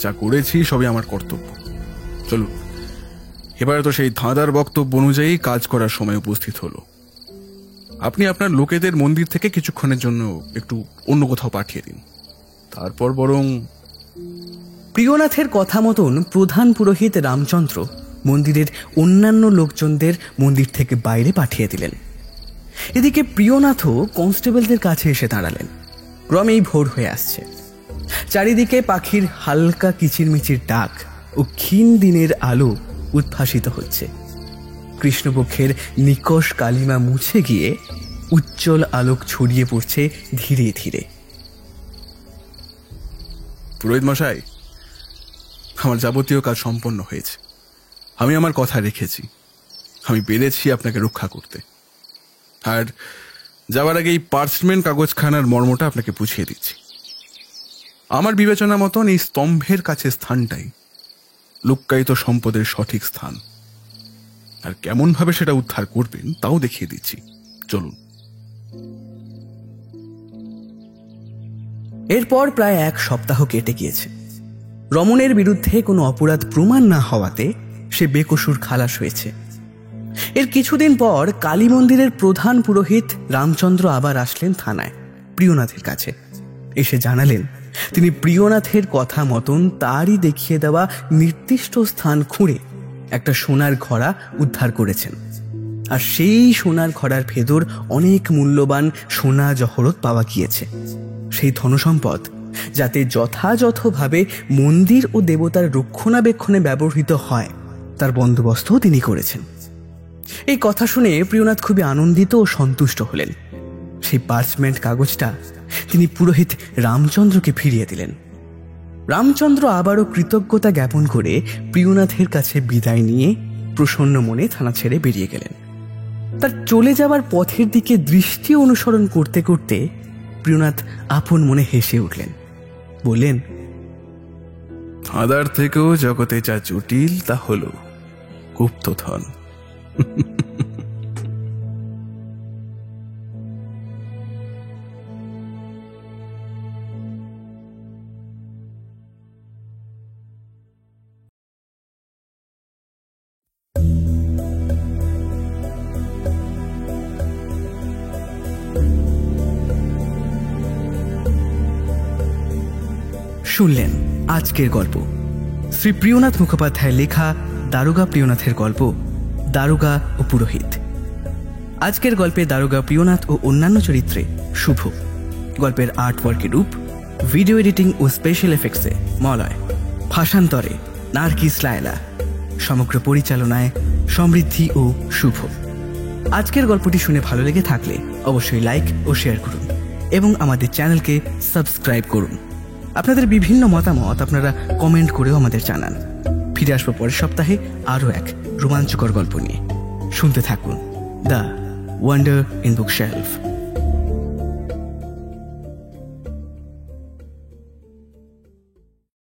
যা করেছি সবই আমার কর্তব্য। চলুন, এবারে তো সেই ধাঁধার বক্তব্য অনুযায়ী কাজ করার সময় উপস্থিত হলো। আপনি আপনার লোকেদের মন্দির থেকে কিছুক্ষণের জন্য একটু অন্য কোথাও পাঠিয়ে দিন, তারপর বরং। প্রিয়নাথের কথা মতন প্রধান পুরোহিত রামচন্দ্র মন্দিরের অন্যান্য লোকজনদের মন্দির থেকে বাইরে পাঠিয়ে দিলেন। এদিকে প্রিয়নাথও কনস্টেবলদের কাছে এসে দাঁড়ালেন। ক্রমেই ভোর হয়ে আসছে। চারিদিকে পাখির হালকা কিচিরমিচির ডাক ও ক্ষীণ দিনের আলো উদ্ভাসিত হচ্ছে। কৃষ্ণপক্ষের নিকষ কালিমা মুছে গিয়ে উজ্জ্বল আলোক ছড়িয়ে পড়ছে ধীরে ধীরে। পুরোহিত মশাই, আমার যাবতীয় কাজ সম্পন্ন হয়েছে। আমি আমার কথা রেখেছি। আমি পেরেছি আপনাকে রক্ষা করতে। আর যাওয়ার আগে এই পার্চমেন্ট কাগজখানার মর্মটা আপনাকে বুঝিয়ে দিচ্ছি। আমার বিবেচনা মতন এই স্তম্ভের কাছে স্থানটাই লুক্কায়িত সম্পদের সঠিক স্থান। আর কেমন ভাবে সেটা উদ্ধার করবেন তাও দেখিয়ে দিচ্ছি, চলুন। এরপর প্রায় 1 সপ্তাহ কেটে গিয়েছে। রমণের বিরুদ্ধে কোনো অপরাধ প্রমাণ না হওয়াতে সে বেকসুর খালাস হয়েছে। এর কিছুদিন পর কালী মন্দিরের প্রধান পুরোহিত রামচন্দ্র আবার আসলেন থানায় প্রিয়নাথের কাছে। এসে জানালেন তিনি প্রিয়নাথের কথা মতন তারই দেখিয়ে দেওয়া নির্দিষ্ট স্থান খুঁড়ে একটা সোনার ঘড়া উদ্ধার করেছেন। আর সেই সোনার ঘড়ার ভেতর অনেক মূল্যবান সোনা জহরত পাওয়া গিয়েছে। সেই ধনসম্পদ যাতে যথাযথভাবে মন্দির ও দেবতার রক্ষণাবেক্ষণে ব্যবহৃত হয় তার বন্দোবস্তও তিনি করেছেন। এই কথা শুনে প্রিয়নাথ খুবই আনন্দিত ও সন্তুষ্ট হলেন। সেই পার্চমেন্ট কাগজটা তিনি পুরোহিত রামচন্দ্রকে ফিরিয়ে দিলেন। রামচন্দ্র আবারও কৃতজ্ঞতা জ্ঞাপন করে প্রিয়নাথের কাছে বিদায় নিয়ে প্রসন্ন মনে থানা ছেড়ে বেরিয়ে গেলেন। তার চলে যাওয়ার পথের দিকে দৃষ্টি অনুসরণ করতে করতে প্রিয়নাথ আপন মনে হেসে উঠলেন, বললেন, ধাঁধার থেকেও জগতে যা জটিল তা হলো গুপ্তধন। শুনলেন আজকের গল্প শ্রী প্রিয়নাথ মুখোপাধ্যায়ের লেখা দারোগা প্রিয়নাথের গল্প দারোগা ও পুরোহিত। আজকের গল্পে দারোগা প্রিয়নাথ ও অন্যান্য চরিত্রে শুভ, গল্পের আর্টওয়ার্কের রূপ, ভিডিও এডিটিং ও স্পেশাল এফেক্টসে মলয়, ভাষান্তরে নার্গিস লায়লা, সমগ্র পরিচালনায় সমৃদ্ধি ও শুভ। আজকের গল্পটি শুনে ভালো লেগে থাকলে অবশ্যই লাইক ও শেয়ার করুন এবং আমাদের চ্যানেলকে সাবস্ক্রাইব করুন। আপনাদের বিভিন্ন মতামত আপনারা কমেন্ট করেও আমাদের জানান। ফিরে আসবো পরের সপ্তাহে আরও এক রোমাঞ্চকর গল্প নিয়ে। শুনতে থাকুন দ্য ওয়ান্ডার ইন বুকশেলফ।